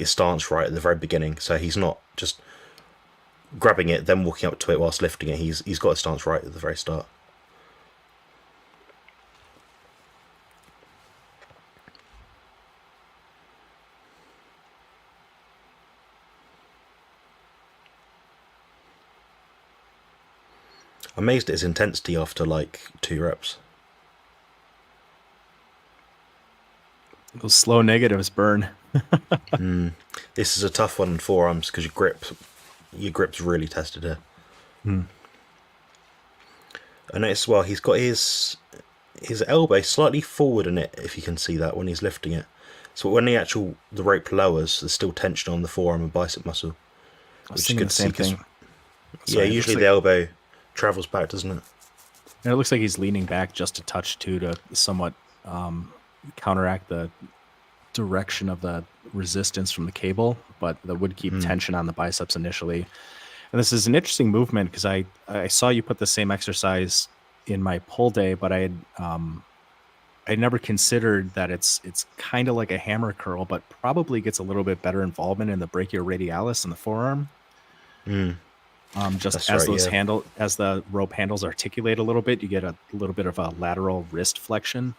stance right at the very beginning, so he's not just grabbing it then walking up to it whilst lifting it. He's got his stance right at the very start. amazed at his intensity after like 2 reps. Those slow negatives burn. This is a tough one in forearms because your grip's really tested here. I noticed he's got his elbow slightly forward in it, if you can see that when he's lifting it. So when the rope lowers, there's still tension on the forearm and bicep muscle. I was thinking the same thing. Sorry, usually the elbow travels back, doesn't it? And it looks like he's leaning back just a touch too to somewhat counteract the direction of the resistance from the cable, but that would keep tension on the biceps initially. And this is an interesting movement because I saw you put the same exercise in my pull day, but I never considered that it's kind of like a hammer curl, but probably gets a little bit better involvement in the brachioradialis in the forearm. Just as as the rope handles articulate a little bit, you get a little bit of a lateral wrist flexion.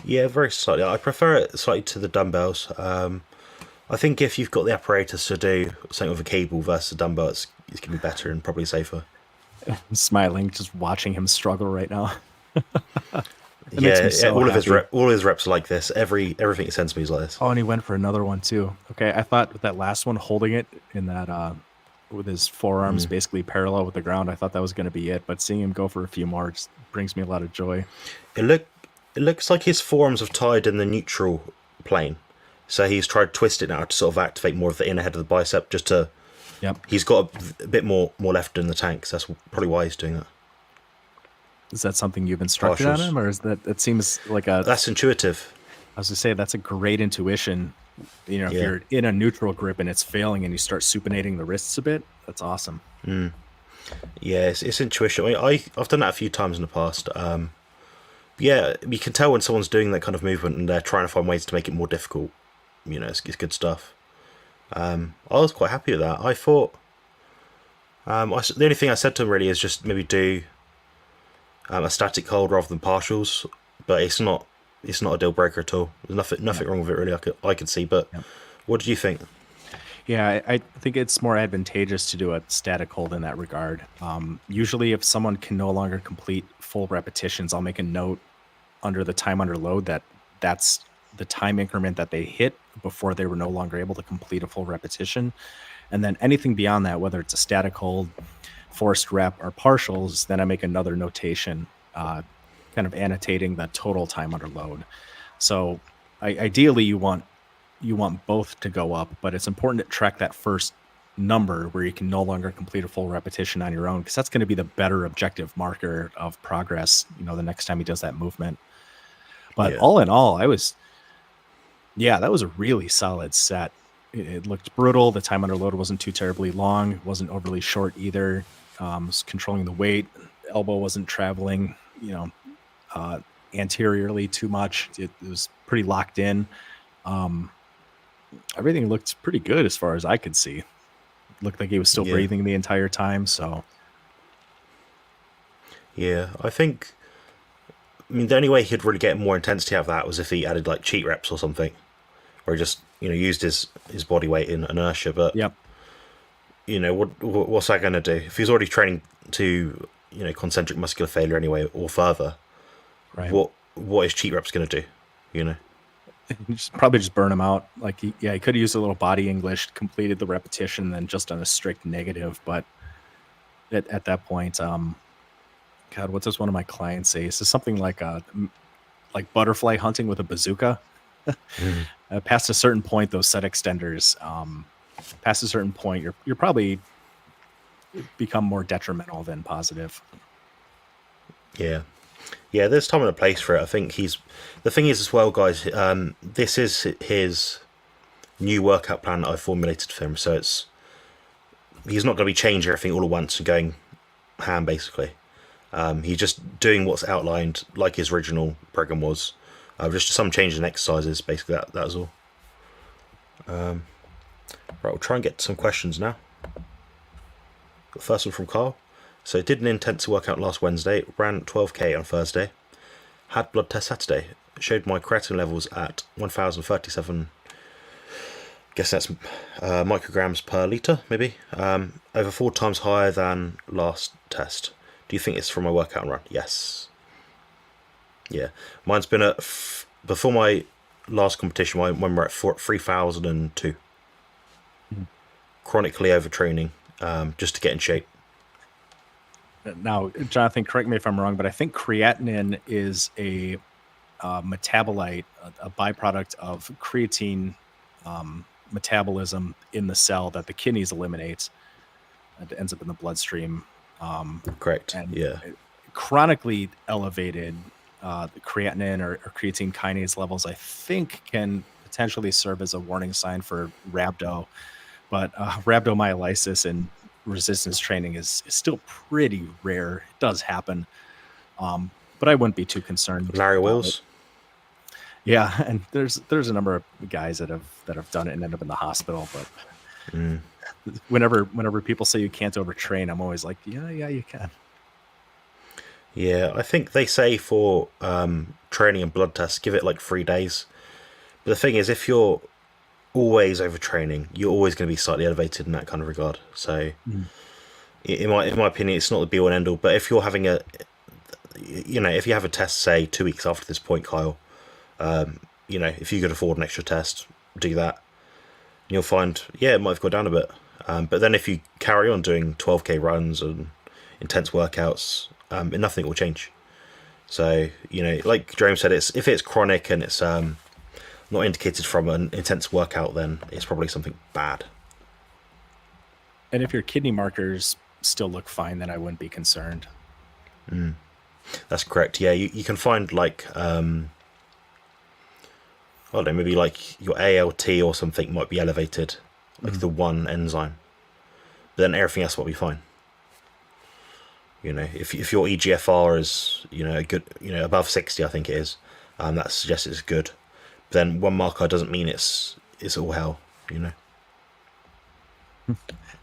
Yeah, very slightly. I prefer it slightly to the dumbbells. I think if you've got the apparatus to do something with a cable versus a dumbbell, it's going to be better and probably safer. I'm smiling, just watching him struggle right now. All of his reps are like this. Everything he sends me is like this. Oh, and he went for another one too. Okay, I thought with that last one, holding it in that with his forearms basically parallel with the ground, I thought that was going to be it. But seeing him go for a few more just brings me a lot of joy. It looks like his forearms have tied in the neutral plane. So he's tried to twist it now to sort of activate more of the inner head of the bicep, just to. Yep. He's got a bit more left in the tank, so that's probably why he's doing that. Is that something you've instructed on him, or is that? It seems like That's intuitive. I was to say that's a great intuition. You know, if you're in a neutral grip and it's failing, and you start supinating the wrists a bit, that's awesome. Yeah, it's intuition. I mean, I've done that a few times in the past. Yeah, you can tell when someone's doing that kind of movement and they're trying to find ways to make it more difficult. You know, it's good stuff. I was quite happy with that. I thought the only thing I said to him really is just maybe do a static hold rather than partials, but it's not a deal breaker at all. There's nothing wrong with it really. I could see, but what did you think? Yeah, I think it's more advantageous to do a static hold in that regard. Usually, if someone can no longer complete full repetitions, I'll make a note under the time under load that's the time increment that they hit before they were no longer able to complete a full repetition. And then anything beyond that, whether it's a static hold, forced rep, or partials, then I make another notation kind of annotating the total time under load. So ideally you want both to go up, but it's important to track that first number where you can no longer complete a full repetition on your own, because that's going to be the better objective marker of progress, you know, the next time he does that movement. But all in all, that was a really solid set. It looked brutal. The time under load wasn't too terribly long. It wasn't overly short either. Was controlling the weight. Elbow wasn't traveling, you know, anteriorly too much. It was pretty locked in. Everything looked pretty good as far as I could see. It looked like he was still breathing the entire time. So, yeah, I mean, the only way he'd really get more intensity out of that was if he added like cheat reps or something, or he just, you know, used his body weight in inertia. But you know, what's that going to do if he's already training to, you know, concentric muscular failure anyway or further? Right. What is cheat reps going to do? You know, probably just burn him out. Like he could have used a little body English, completed the repetition, then just done a strict negative. But at that point, God, what does one of my clients say? This is something like butterfly hunting with a bazooka. Past a certain point, those set extenders, past a certain point, you're probably become more detrimental than positive. Yeah, there's time and a place for it. I think the thing is as well, guys, this is his new workout plan that I formulated for him, so he's not going to be changing everything all at once and going ham, basically. He's just doing what's outlined like his original program was. Just some change in exercises, basically. That was all. Right, we'll try and get some questions now. The first one from Carl. So, did an intensive workout last Wednesday, ran 12k on Thursday, had blood test Saturday, showed my creatinine levels at 1037, guess that's micrograms per litre, maybe, over 4 times higher than last test. Do you think it's from my workout and run? Yes. Yeah. Mine's been before my last competition, when we were at 3,002. Chronically overtraining, just to get in shape. Now, Jonathan, correct me if I'm wrong, but I think creatinine is a metabolite, a byproduct of creatine metabolism in the cell that the kidneys eliminates. It ends up in the bloodstream. Correct. And Yeah. Chronically elevated creatinine or creatine kinase levels, I think, can potentially serve as a warning sign for rhabdo. But rhabdomyolysis and resistance training is still pretty rare. It does happen, but I wouldn't be too concerned. Larry Wills. Yeah, and there's a number of guys that have done it and end up in the hospital. But whenever people say you can't overtrain, I'm always like, yeah, you can. Yeah, I think they say for training and blood tests, give it like 3 days. But the thing is, if you're always overtraining, you're always going to be slightly elevated in that kind of regard. So, in my opinion, it's not the be all and end all. But if you're having if you have a test, say 2 weeks after this point, Kyle, if you could afford an extra test, do that. And you'll find, it might have gone down a bit. But then if you carry on doing 12K runs and intense workouts, nothing will change. So, like Jerome said, if it's chronic and it's not indicated from an intense workout, then it's probably something bad. And if your kidney markers still look fine, then I wouldn't be concerned. That's correct. Yeah, you can find like I don't know, maybe like your ALT or something might be elevated, like the one enzyme. But then everything else will be fine. If your EGFR is a good above 60, I think it is, that suggests it's good. But then one marker doesn't mean it's all hell.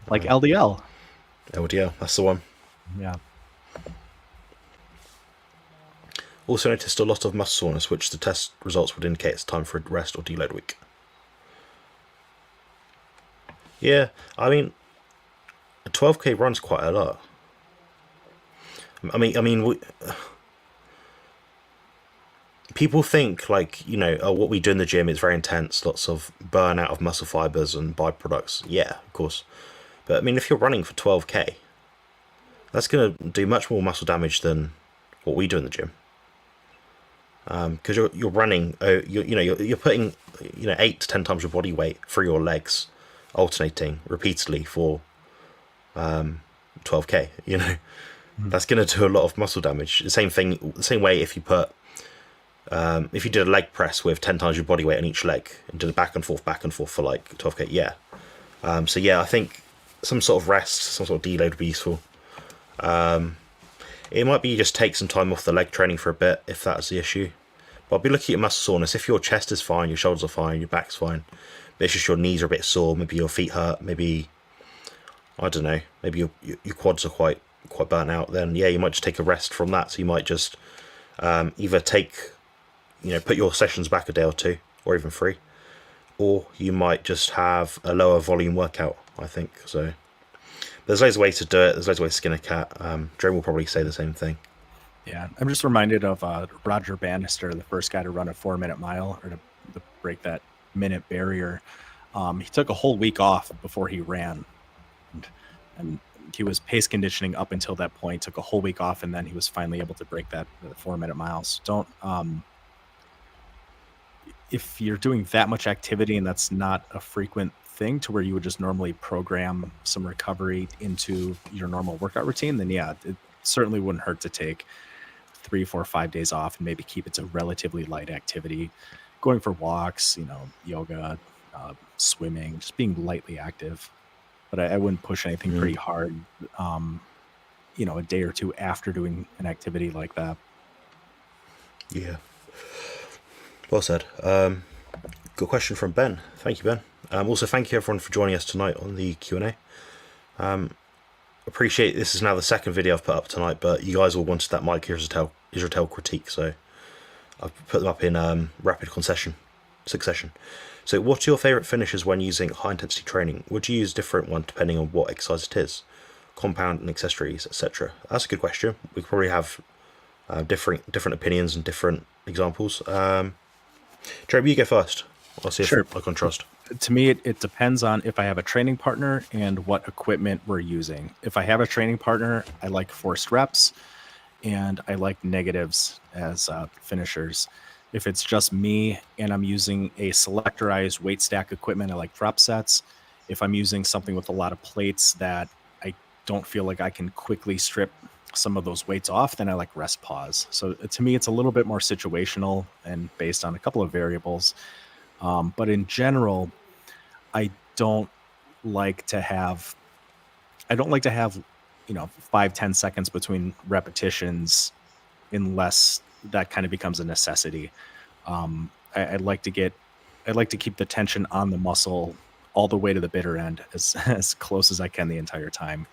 Like LDL. LDL, that's the one. Yeah. Also noticed a lot of muscle soreness, which the test results would indicate it's time for a rest or deload week. Yeah, I mean, a 12K run's quite a lot. People think like, what we do in the gym is very intense, lots of burnout of muscle fibers and byproducts. Yeah, of course. But if you're running for 12K, that's going to do much more muscle damage than what we do in the gym. Because you're running, you're putting 8 to 10 times your body weight through your legs, alternating repeatedly for 12K. That's going to do a lot of muscle damage. The same way if you put if you did a leg press with 10 times your body weight on each leg and did a back and forth for like 12K. Yeah. So yeah, I think some sort of rest, some sort of deload would be useful. It might be just take some time off the leg training for a bit if that's the issue. But I'll be looking at muscle soreness. If your chest is fine, your shoulders are fine, your back's fine, but it's just your knees are a bit sore, maybe your feet hurt, maybe, I don't know, maybe your quads are quite burnt out, then yeah, you might just take a rest from that. So you might just either put your sessions back a day or two, or even 3, or you might just have a lower volume workout, I think. So there's loads of ways to do it. There's loads of ways to skin a cat. Jerome will probably say the same thing. Yeah, I'm just reminded of Roger Bannister, the first guy to run a 4-minute mile or to break that minute barrier. He took a whole week off before he ran, and he was pace conditioning up until that point. Took a whole week off, and then he was finally able to break that 4-minute miles. Don't if you're doing that much activity and that's not a frequent thing to where you would just normally program some recovery into your normal workout routine, then yeah, it certainly wouldn't hurt to take 3, 4, 5 days off and maybe keep it to relatively light activity, going for walks, yoga, swimming, just being lightly active. But I wouldn't push anything pretty hard, a day or two after doing an activity like that. Yeah. Well said. Good question from Ben. Thank you, Ben. Also, thank you everyone for joining us tonight on the Q&A. Appreciate this is now the second video I've put up tonight, but you guys all wanted that Mike Israel critique, so I've put them up in rapid succession. So what are your favourite finishes when using high intensity training? Would you use different one depending on what exercise it is? compound and accessories, etc.? That's a good question. We could probably have different opinions and different examples. Jeremy, you go first. I'll see Sure. if I contrast. To me, it depends on if I have a training partner and what equipment we're using. If I have a training partner, I like forced reps and I like negatives as finishers. If it's just me and I'm using a selectorized weight stack equipment, I like drop sets. If I'm using something with a lot of plates that I don't feel like I can quickly strip some of those weights off, then I like rest pause. So to me, it's a little bit more situational and based on a couple of variables. But in general, I don't like to have, I don't like to have, 5-10 seconds between repetitions unless that kind of becomes a necessity. I'd like to keep the tension on the muscle all the way to the bitter end as as close as I can the entire time.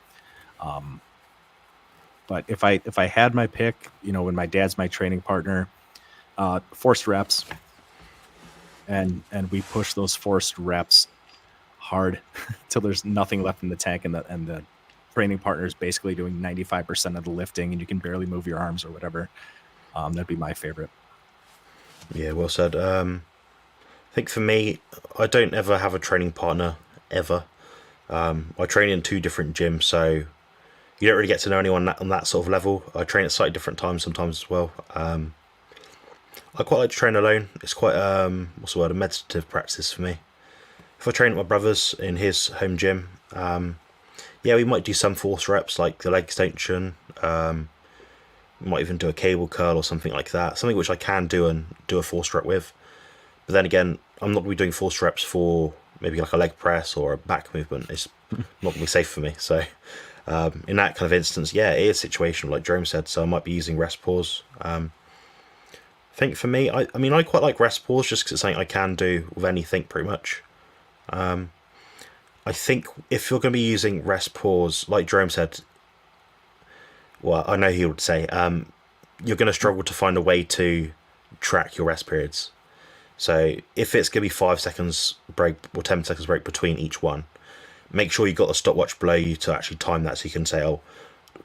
But if I had my pick, when my dad's my training partner, forced reps, and we push those forced reps hard till there's nothing left in the tank, and the training partner is basically doing 95% of the lifting, and you can barely move your arms or whatever. That'd be my favorite. Yeah, well said. I think for me, I don't ever have a training partner ever. I train in 2 different gyms, so you don't really get to know anyone on that sort of level. I train at slightly different times sometimes as well. I quite like to train alone. It's quite a meditative practice for me. If I train at my brother's in his home gym, we might do some force reps like the leg extension. Might even do a cable curl or something like that. Something which I can do and do a force rep with. But then again, I'm not going to be doing force reps for maybe like a leg press or a back movement. It's not going to be safe for me. So in that kind of instance, it is situational, like Jerome said. So I might be using rest pause. I think for me, I quite like rest pause just because it's something I can do with anything pretty much. I think if you're going to be using rest pause, like Jerome said, well, I know he would say, you're going to struggle to find a way to track your rest periods. So if it's going to be 5 seconds break or 10 seconds break between each one, make sure you've got a stopwatch below you to actually time that, so you can say,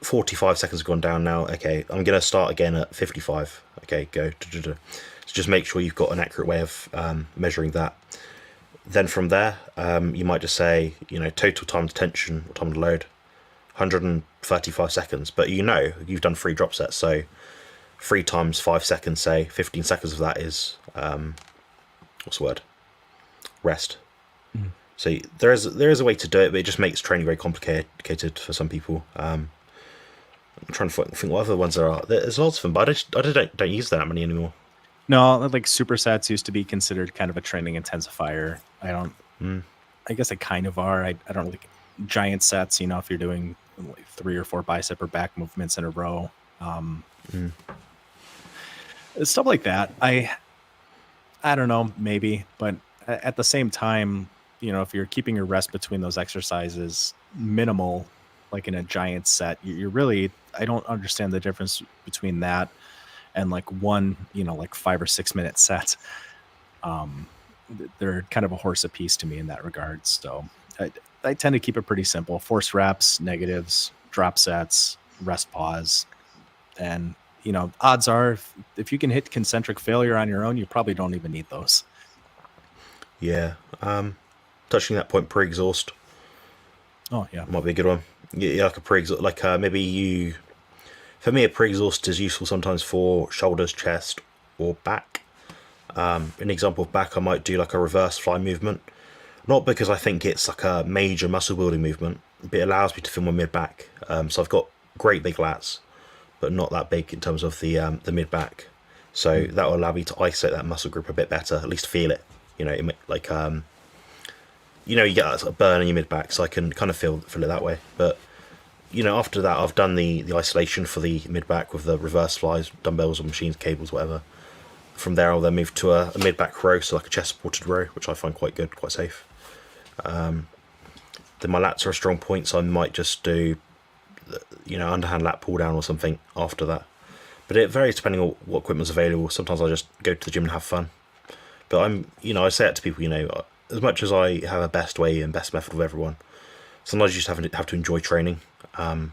45 seconds have gone down now. Okay, I'm going to start again at 55. Okay, go. So just make sure you've got an accurate way of measuring that. Then from there, you might just say, total time to tension or time to load, 135 seconds. But you've done 3 drop sets, so 3 times 5 seconds, say 15 seconds of that is rest. Mm. So there is a way to do it, but it just makes training very complicated for some people. I'm trying to think what other ones there are. There's lots of them, but I don't use that many anymore. No, like supersets used to be considered kind of a training intensifier. I guess they kind of are. I don't like giant sets, if you're doing like 3 or 4 bicep or back movements in a row. Stuff like that. I don't know, maybe, but at the same time, if you're keeping your rest between those exercises minimal, like in a giant set, you're really, I don't understand the difference between that and like one, like 5 or 6 minute sets. They're kind of a horse apiece to me in that regard. So I tend to keep it pretty simple: force reps, negatives, drop sets, rest pause. And, odds are if you can hit concentric failure on your own, you probably don't even need those. Yeah. Touching that point, pre-exhaust. Oh, yeah. Might be a good one. Yeah, like a pre-exhaust, for me, a pre-exhaust is useful sometimes for shoulders, chest, or back. An example of back, I might do like a reverse fly movement. Not because I think it's like a major muscle building movement, but it allows me to feel my mid-back. So I've got great big lats, but not that big in terms of the mid-back. So that will allow me to isolate that muscle group a bit better, at least feel it. You get that sort of burn in your mid-back, so I can kind of feel it that way. But after that, I've done the isolation for the mid-back with the reverse flies, dumbbells or machines, cables, whatever. From there, I'll then move to a mid-back row, so like a chest-supported row, which I find quite good, quite safe. Then my lats are a strong point, so I might just do, underhand lat pull-down or something after that. But it varies depending on what equipment's available. Sometimes I just go to the gym and have fun. But I say it to people, as much as I have a best way and best method with everyone, sometimes you just have to enjoy training. I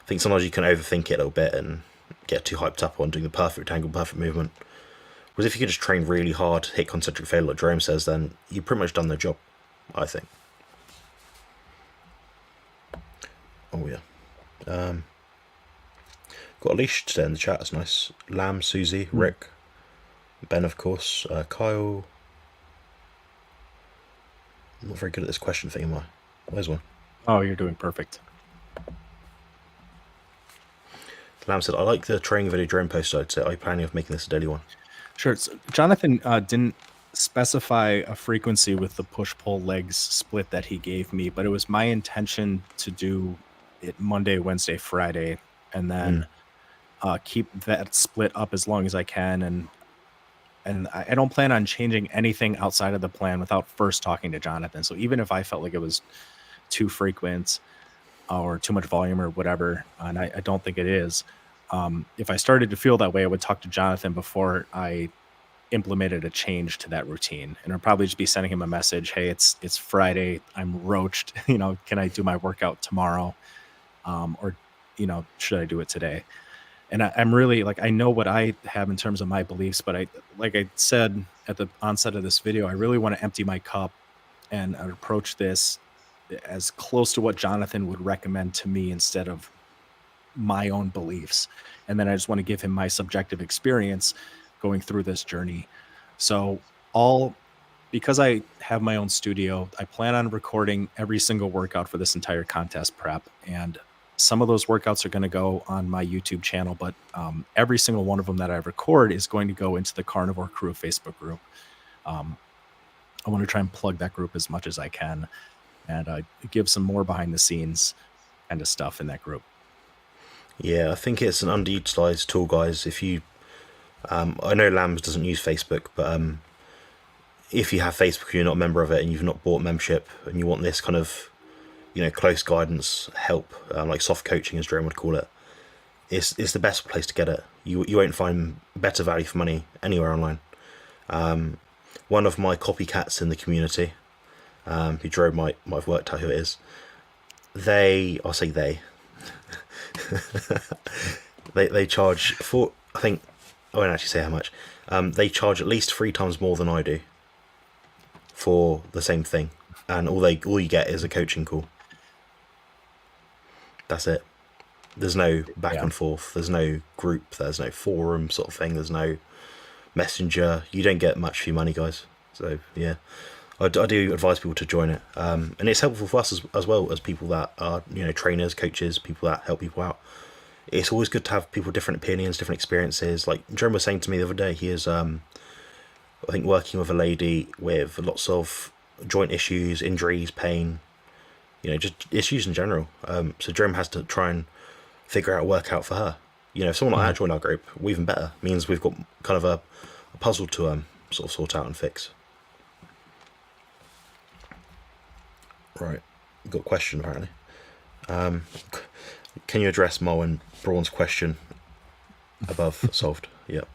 think sometimes you can overthink it a little bit and get too hyped up on doing the perfect angle, perfect movement. Whereas if you could just train really hard, hit concentric failure like Jerome says, then you've pretty much done the job, I think. Oh yeah. Got Alicia today in the chat, that's nice. Lamb, Susie, Rick, Ben of course, Kyle. I'm not very good at this question thing, am I? Where's one? Oh, you're doing perfect. Lamb said, I like the training video Jerome posted. I'd say, are you planning of making this a daily one? Sure. So Jonathan didn't specify a frequency with the push-pull legs split that he gave me, but it was my intention to do it Monday, Wednesday, Friday, and then keep that split up as long as I can. And I don't plan on changing anything outside of the plan without first talking to Jonathan. So even if I felt like it was too frequent or too much volume or whatever, and I don't think it is, if I started to feel that way, I would talk to Jonathan before I implemented a change to that routine. And I'd probably just be sending him a message, hey, it's Friday, I'm roached, can I do my workout tomorrow? Or should I do it today? And I'm really I know what I have in terms of my beliefs, but like I said at the onset of this video, I really want to empty my cup and approach this as close to what Jonathan would recommend to me instead of my own beliefs. And then I just want to give him my subjective experience going through this journey. So because I have my own studio, I plan on recording every single workout for this entire contest prep. And some of those workouts are going to go on my YouTube channel, but every single one of them that I record is going to go into the Carnivore Crew Facebook group. I want to try and plug that group as much as I can and give some more behind the scenes kind of stuff in that group. Yeah, I think it's an underutilized tool, guys. If you, I know Lambs doesn't use Facebook, but if you have Facebook and you're not a member of it and you've not bought membership and you want this kind of close guidance, help, like soft coaching as Jerome would call it, it's the best place to get it. You won't find better value for money anywhere online. One of my copycats in the community, who Jerome might have worked out who it is, I'll say they charge for, I think, I won't actually say how much, they charge at least 3 times more than I do for the same thing, and all you get is a coaching call. That's it. There's no back and forth. There's no group. There's no forum sort of thing. There's no messenger. You don't get much for your money, guys. So yeah, I do advise people to join it. And it's helpful for us as well as people that are trainers, coaches, people that help people out. It's always good to have people with different opinions, different experiences. Like Jerome was saying to me the other day, he is I think working with a lady with lots of joint issues, injuries, pain, just issues in general. So Jerome has to try and figure out a workout for her. If someone like that joined our group, we're even better. It means we've got kind of a puzzle to sort of sort out and fix. Right, we've got a question apparently. Can you address Mo and Braun's question above solved? Yep.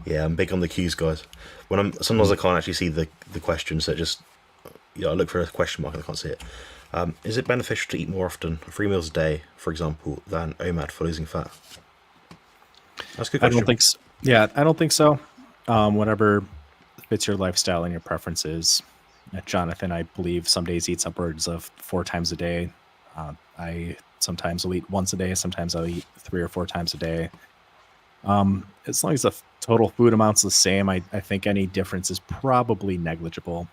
Yeah, I'm big on the cues, guys. Sometimes I can't actually see the question, so just I look for a question mark and I can't see it. Is it beneficial to eat more often, 3 meals a day, for example, than OMAD for losing fat? That's a good question. I don't think so. Yeah, I don't think so. Whatever fits your lifestyle and your preferences. Jonathan, I believe, some days eats upwards of 4 times a day. I sometimes will eat once a day. Sometimes I'll eat 3 or 4 times a day. As long as the total food amount's the same, I think any difference is probably negligible.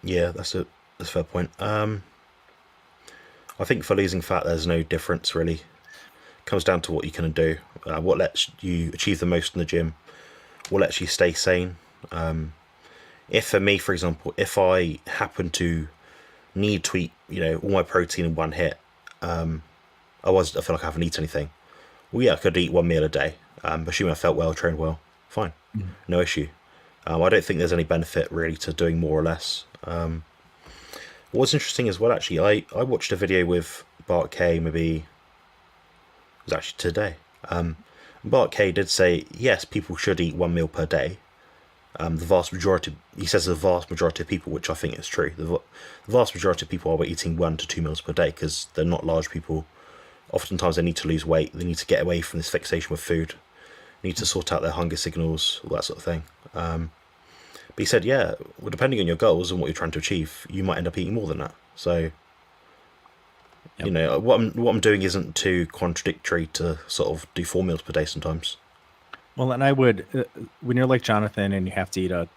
Yeah, that's a fair point. I think for losing fat, there's no difference really. It comes down to what you can do, what lets you achieve the most in the gym, what lets you stay sane. If for me, for example, if I happen to need to eat, all my protein in one hit, I feel like I haven't eaten anything. Well, yeah, I could eat 1 meal a day, assuming I felt well, trained well, fine, no issue. I don't think there's any benefit really to doing more or less. What's interesting as well, actually, I watched a video with Bart K, maybe it was actually today. Bart K did say, yes, people should eat 1 meal per day, The vast majority, he says, the vast majority of people, which I think is true. The vast majority of people are eating 1 to 2 meals per day because they're not large people. Oftentimes they need to lose weight. They need to get away from this fixation with food. They need to sort out their hunger signals, all that sort of thing. But he said, yeah, well, depending on your goals and what you're trying to achieve, you might end up eating more than that. So, Yep. you know, what I'm doing isn't too contradictory to sort of do 4 meals per day sometimes. Well, and I would, when you're like Jonathan and you have to eat a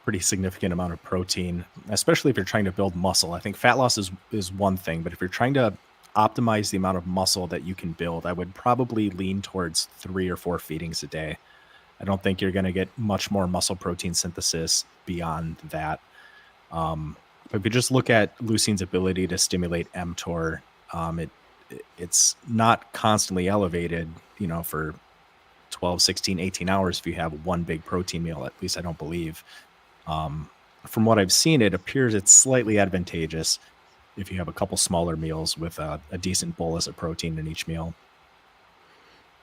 pretty significant amount of protein, especially if you're trying to build muscle. I think fat loss is one thing, but if you're trying to optimize the amount of muscle that you can build, I would probably lean towards 3 or 4 feedings a day. I don't think you're going to get much more muscle protein synthesis beyond that. But if you just look at leucine's ability to stimulate mTOR, it's not constantly elevated, for 12, 16, 18 hours if you have one big protein meal. At least I don't believe. From what I've seen, it appears it's slightly advantageous if you have a couple smaller meals with a decent bolus of protein in each meal.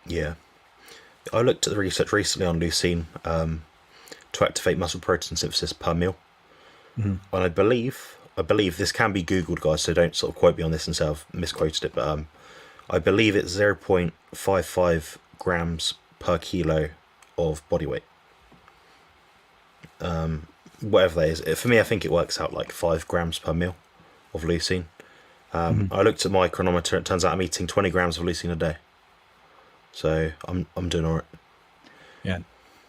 Yeah. I looked at the research recently on leucine to activate muscle protein synthesis per meal. Mm-hmm. And I believe this can be Googled, guys, so don't sort of quote me on this and say I've misquoted it, but I believe it's 0.55 grams per kilo of body weight. Whatever that is. For me, I think it works out like 5 grams per meal of leucine. I looked at my chronometer, it turns out I'm eating 20 grams of leucine a day. So I'm doing all right. Yeah.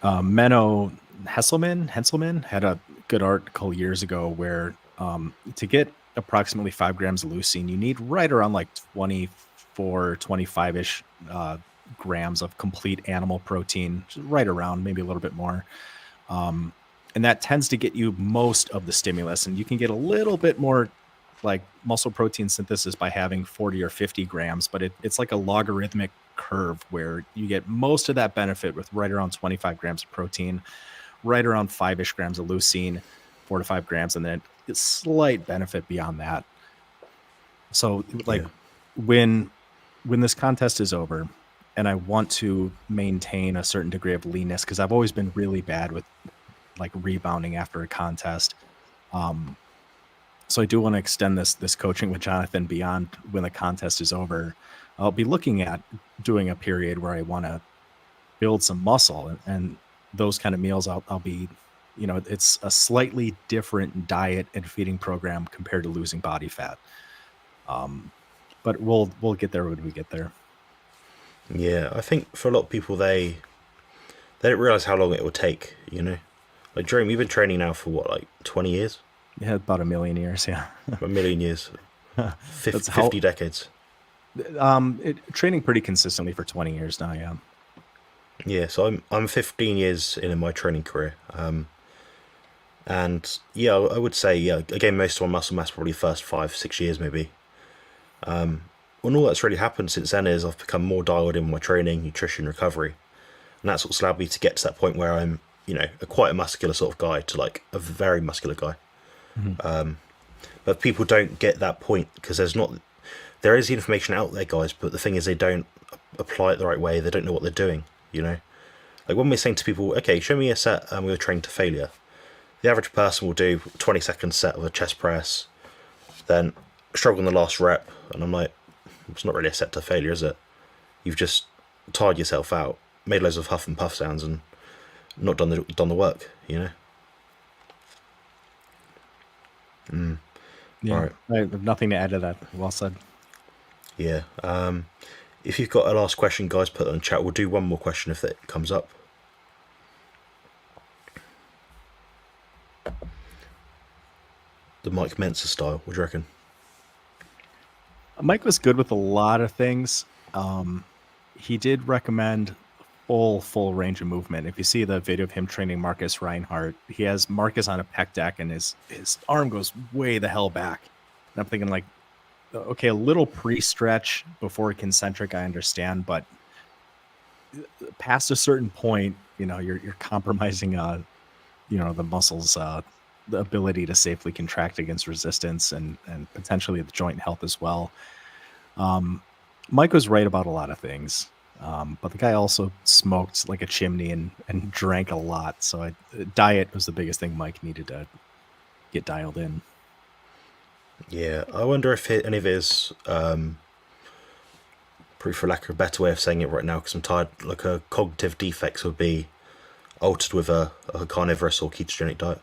Menno Henselman had a good article years ago where to get approximately 5 grams of leucine, you need right around like 24, 25-ish grams of complete animal protein, right around, maybe a little bit more. And that tends to get you most of the stimulus. And you can get a little bit more like muscle protein synthesis by having 40 or 50 grams, but it's like a logarithmic curve where you get most of that benefit with right around 25 grams of protein, right around 5-ish grams of leucine, 4 to 5 grams, and then a slight benefit beyond that. So like when this contest is over and I want to maintain a certain degree of leanness, because I've always been really bad with like rebounding after a contest. So I do want to extend this coaching with Jonathan beyond when the contest is over. I'll be looking at doing a period where I want to build some muscle, and those kind of meals I'll be, it's a slightly different diet and feeding program compared to losing body fat. But we'll get there when we get there. Yeah, I think for a lot of people, they don't realize how long it will take, Like, Jerome, you've been training now for what, like 20 years? Yeah, about 1 million years, yeah. 1 million years. 50 decades. Training pretty consistently for 20 years now, yeah. Yeah, so I'm 15 years in my training career. And yeah, I would say, I gained most of my muscle mass probably first 5-6 years maybe. And all that's really happened since then is I've become more dialed in with my training, nutrition, recovery. And that's what's allowed me to get to that point where I'm, quite a muscular sort of guy to like a very muscular guy. Mm-hmm. But people don't get that point because there is the information out there, guys, but the thing is they don't apply it the right way. They don't know what they're doing, Like when we're saying to people, okay, show me a set and we'll train to failure. The average person will do 20-second set of a chest press, then struggle in the last rep, and I'm like, it's not really a set to failure, is it? You've just tired yourself out, made loads of huff and puff sounds, and not done the work, Yeah, Right. I have nothing to add to that. Well said. Yeah. If you've got a last question, guys, put it in the chat. We'll do one more question if it comes up. The Mike Mensa style, what do you reckon? Mike was good with a lot of things. He did recommend full range of movement. If you see the video of him training Marcus Reinhardt, he has Marcus on a pec deck and his arm goes way the hell back. And I'm thinking like, okay, a little pre-stretch before concentric, I understand, but past a certain point, you're compromising, the muscles, the ability to safely contract against resistance and potentially the joint health as well. Mike was right about a lot of things. But the guy also smoked like a chimney and drank a lot. So diet was the biggest thing Mike needed to get dialed in. Yeah, I wonder if any of his, probably for lack of a better way of saying it right now, because I'm tired, like a cognitive defects would be altered with a carnivorous or ketogenic diet.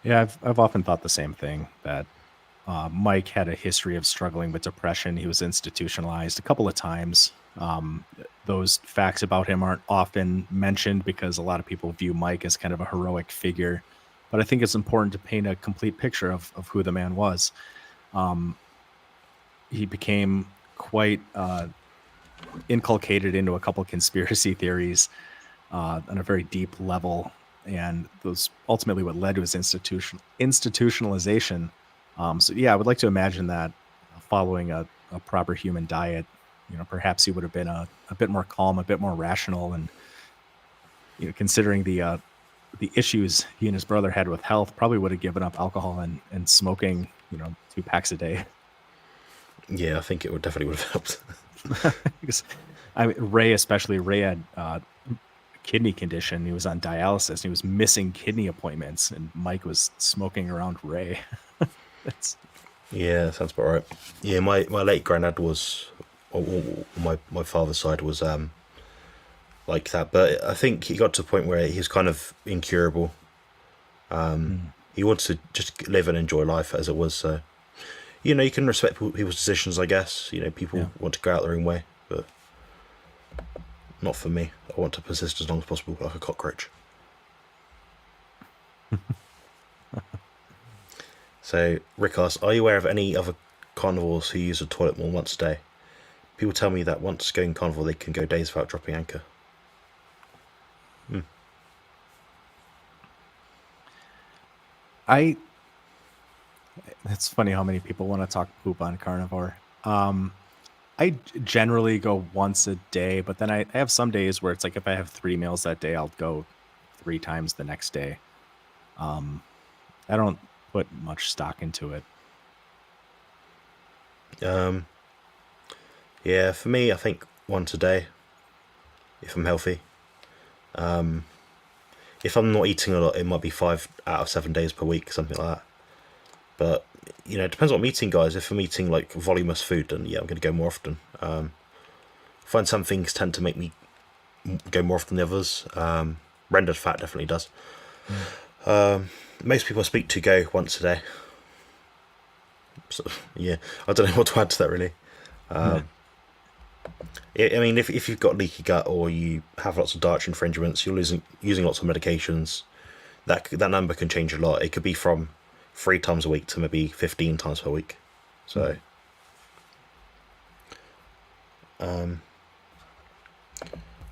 Yeah, I've often thought the same thing, that Mike had a history of struggling with depression. He was institutionalized a couple of times. Those facts about him aren't often mentioned because a lot of people view Mike as kind of a heroic figure. But I think it's important to paint a complete picture of who the man was. Um, he became quite inculcated into a couple conspiracy theories on a very deep level, and those ultimately what led to his institutionalization. So yeah, I would like to imagine that following a proper human diet, perhaps he would have been a bit more calm, a bit more rational, and considering the issues he and his brother had with health, probably would have given up alcohol and smoking, 2 packs a day. Yeah, I think it would definitely would have helped. Because Ray had kidney condition. He was on dialysis and he was missing kidney appointments, and Mike was smoking around Ray. Yeah, sounds about right. Yeah, my late granddad was, or my father's side was like that, but I think he got to a point where he was kind of incurable. He wanted to just live and enjoy life as it was. So, you can respect people's decisions, I guess. People want to go out their own way, but not for me. I want to persist as long as possible, like a cockroach. So, Rick asks, are you aware of any other carnivores who use the toilet more than once a day? People tell me that once going carnivore, they can go days without dropping anchor. It's funny how many people want to talk poop on carnivore. I generally go once a day, but then I have some days where it's like if I have 3 meals that day, I'll go 3 times the next day. I don't put much stock into it. Yeah, for me, I think once a day, if I'm healthy. If I'm not eating a lot, it might be 5 out of 7 days per week, something like that. But it depends what I'm eating, guys. If I'm eating like voluminous food, then yeah, I'm going to go more often. I find some things tend to make me go more often than the others. Rendered fat definitely does. Most people I speak to go once a day. So, yeah, I don't know what to add to that really. I mean, if you've got leaky gut or you have lots of dietary infringements, you're using lots of medications, that number can change a lot. It could be from 3 times a week to maybe 15 times per week. So,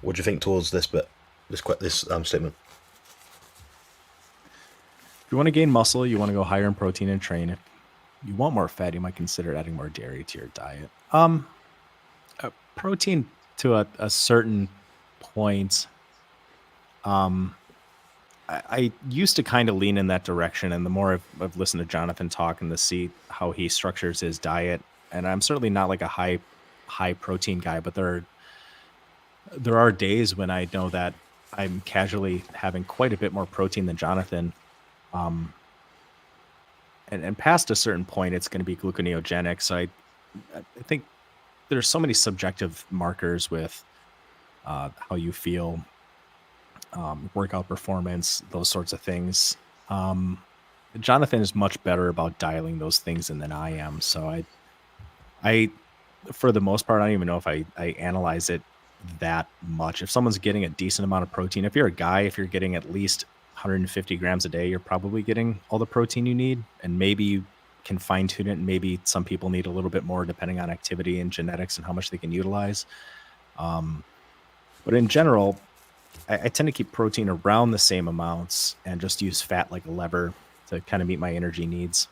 what do you think towards this bit, this statement? If you want to gain muscle, you want to go higher in protein and train. If you want more fat, you might consider adding more dairy to your diet. Protein to a certain point. I used to kind of lean in that direction, and the more I've listened to Jonathan talk and to see how he structures his diet, and I'm certainly not like a high protein guy, but there are days when I know that I'm casually having quite a bit more protein than Jonathan. And past a certain point, it's going to be gluconeogenic. So I think there's so many subjective markers with how you feel, workout performance, those sorts of things. Jonathan is much better about dialing those things in than I am. So I, for the most part, I don't even know if I analyze it that much. If someone's getting a decent amount of protein, if you're a guy, if you're getting at least 150 grams a day, you're probably getting all the protein you need, and maybe you can fine tune it. And maybe some people need a little bit more depending on activity and genetics and how much they can utilize. But in general, I tend to keep protein around the same amounts and just use fat like a lever to kind of meet my energy needs.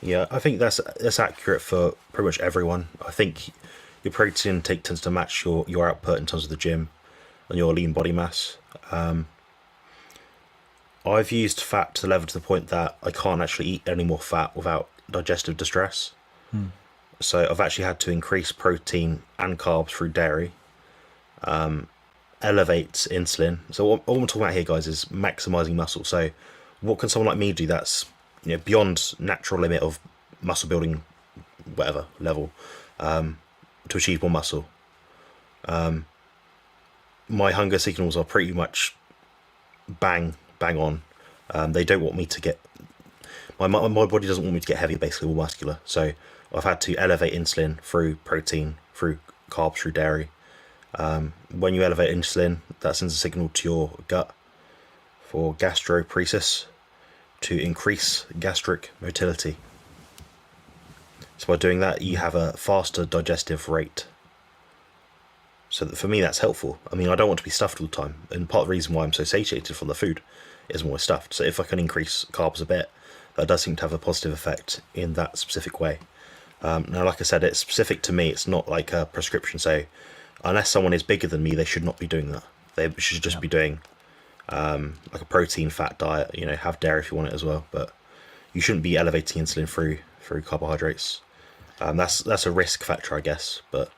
Yeah, I think that's accurate for pretty much everyone. I think your protein intake tends to match your output in terms of the gym and your lean body mass. I've used fat to the level to the point that I can't actually eat any more fat without digestive distress. So I've actually had to increase protein and carbs through dairy, elevate insulin. So what I'm talking about here, guys, is maximizing muscle. So what can someone like me do that's beyond natural limit of muscle building, whatever level, to achieve more muscle? My hunger signals are pretty much bang on. They don't want me to get my body doesn't want me to get heavy, basically, or muscular. So I've had to elevate insulin through protein, through carbs, through dairy. When you elevate insulin, that sends a signal to your gut for gastroparesis to increase gastric motility. So by doing that, you have a faster digestive rate. So for me, that's helpful. I mean, I don't want to be stuffed all the time, and part of the reason why I'm so satiated from the food is I'm always stuffed. So if I can increase carbs a bit, that does seem to have a positive effect in that specific way. Now, like I said, it's specific to me. It's not like a prescription. So unless someone is bigger than me, they should not be doing that. They should just be doing like a protein fat diet. Have dairy if you want it as well, but you shouldn't be elevating insulin through carbohydrates. That's a risk factor, I guess, but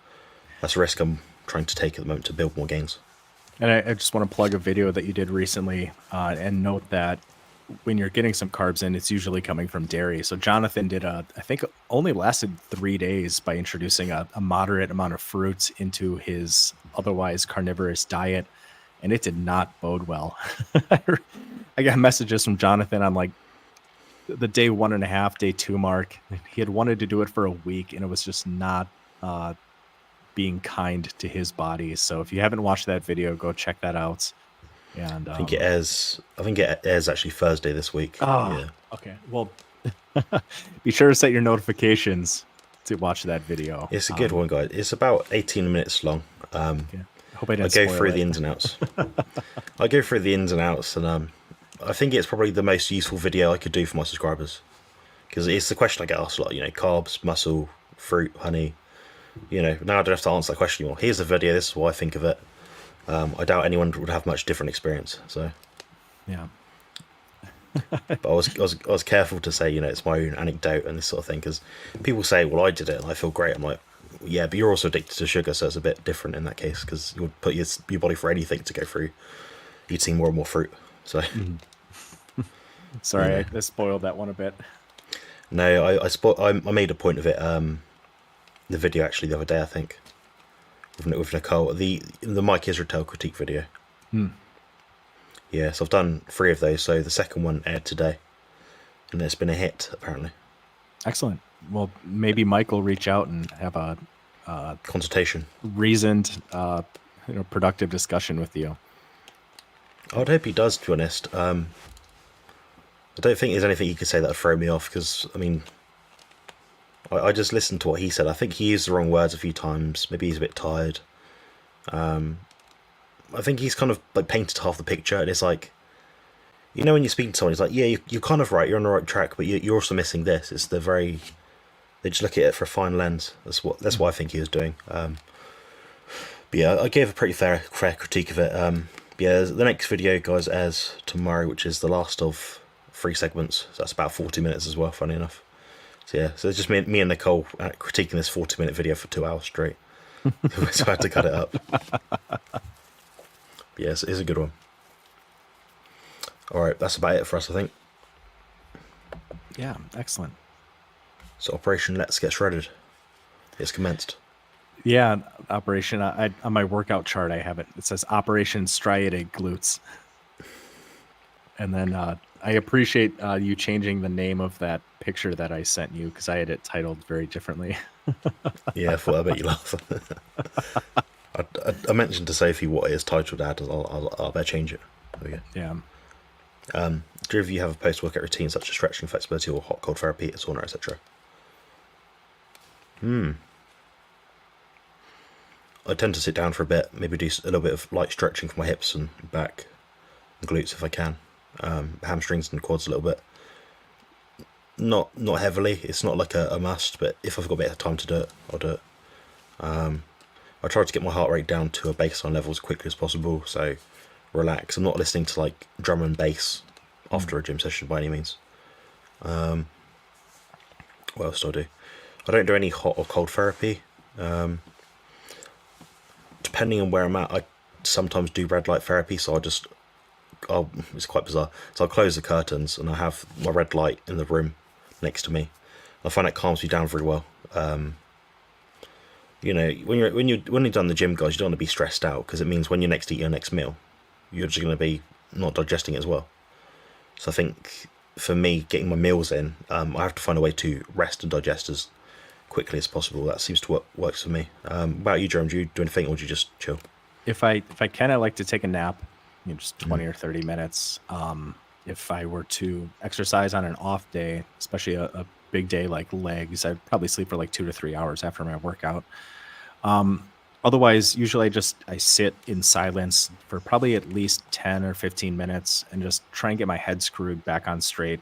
that's a risk I'm trying to take at the moment to build more gains. And I just want to plug a video that you did recently, and note that when you're getting some carbs in, it's usually coming from dairy. So Jonathan did I think only lasted 3 days by introducing a moderate amount of fruits into his otherwise carnivorous diet, and it did not bode well. I got messages from Jonathan on like the day 1.5, day 2 mark. He had wanted to do it for a week, and it was just not being kind to his body. So if you haven't watched that video, go check that out. And I think it airs actually Thursday this week. Oh, yeah. Okay. Well, be sure to set your notifications to watch that video. It's a good one, guys. It's about 18 minutes long. Okay. I hope I didn't go spoil through it. the ins and outs. I go through the ins and outs, and I think it's probably the most useful video I could do for my subscribers, because it's the question I get asked a lot. Carbs, muscle, fruit, honey. Now I don't have to answer that question anymore. Here's the video. This is what I think of it. I doubt anyone would have much different experience. So yeah. But I was careful to say, it's my own anecdote and this sort of thing, because people say, well, I did it and I feel great. I'm like, yeah, but you're also addicted to sugar, so it's a bit different in that case, because you would put your body for anything to go through eating more and more fruit. So Sorry, I spoiled that one a bit. No, I made a point of it. The video actually the other day, I think, with Nicole, the Mike Israel critique video. Yeah, so I've done 3 of those. So the second one aired today, and it's been a hit apparently. Excellent. Well, maybe Mike will reach out and have a consultation, reasoned, productive discussion with you. I'd hope he does. To be honest, I don't think there's anything he could say that would throw me off, because I mean, I just listened to what he said. I think he used the wrong words a few times. Maybe he's a bit tired. I think he's kind of like painted half the picture, and it's like, when you speak to someone, it's like, yeah, you're kind of right, you're on the right track, but you're also missing this. It's they just look at it for a fine lens. That's what I think he was doing. But yeah, I gave a pretty fair critique of it. Yeah, the next video, guys, airs tomorrow, which is the last of 3 segments. So that's about 40 minutes as well, funny enough. So yeah, so it's just me and Nicole critiquing this 40-minute video for 2 hours straight. So I had to cut it up. But yeah, it's a good one. Alright, that's about it for us, I think. Yeah, excellent. So Operation Let's Get Shredded. It's commenced. Yeah, Operation. On my workout chart, I have it. It says Operation Striated Glutes. And then I appreciate you changing the name of that picture that I sent you, because I had it titled very differently. Yeah, I thought I'd make you laugh. I mentioned to Sophie what it is titled at. I'll better change it. There we go. Yeah. Do either of you have a post-workout routine such as stretching, flexibility, or hot cold therapy, sauna, etc.? I tend to sit down for a bit, maybe do a little bit of light stretching for my hips and back and glutes if I can. Hamstrings and quads a little bit. Not heavily. It's not like a must, but if I've got a bit of time to do it, I'll do it. I try to get my heart rate down to a baseline level as quickly as possible, so relax. I'm not listening to like drum and bass after a gym session by any means. What else do I do? I don't do any hot or cold therapy. Depending on where I'm at, I sometimes do red light therapy, so it's quite bizarre. So I'll close the curtains and I have my red light in the room next to me. I find it calms me down very well. You know, when you're done the gym, guys, you don't want to be stressed out, because it means when you're next to eat your next meal, you're just going to be not digesting it as well. So I think for me, getting my meals in, I have to find a way to rest and digest as quickly as possible. That seems to works for me. About you, Jerome, do you do anything, or do you just chill? If I can, I like to take a nap, just 20 or 30 minutes. If I were to exercise on an off day, especially a big day like legs, I'd probably sleep for like 2 to 3 hours after my workout. Otherwise, usually I sit in silence for probably at least 10 or 15 minutes and just try and get my head screwed back on straight.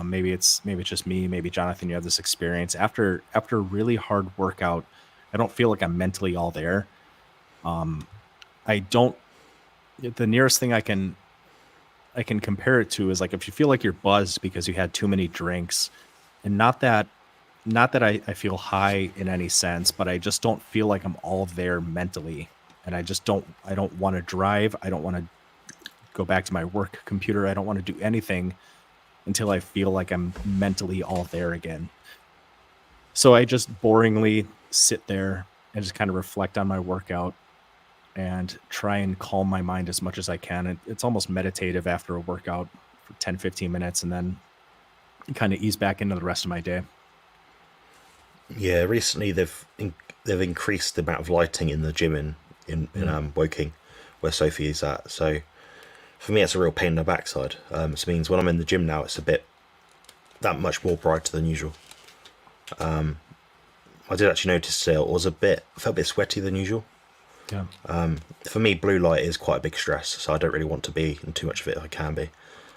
Maybe it's just me. Maybe Jonathan, you have this experience after a really hard workout. I don't feel like I'm mentally all there. I don't. The nearest thing I can compare it to is like if you feel like you're buzzed because you had too many drinks, and not that I feel high in any sense, but I just don't feel like I'm all there mentally, and I don't want to drive. I don't want to go back to my work computer. I don't want to do anything until I feel like I'm mentally all there again. So I just boringly sit there and just kind of reflect on my workout and try and calm my mind as much as I can. It's almost meditative after a workout for 10, 15 minutes, and then kind of ease back into the rest of my day. Yeah, recently they've increased the amount of lighting in the gym in Woking, where Sophie is at. So for me, it's a real pain in the backside. It means when I'm in the gym now, it's a bit that much more brighter than usual. I did actually notice it was felt a bit sweaty than usual. Yeah. For me, blue light is quite a big stress, so I don't really want to be in too much of it if I can be.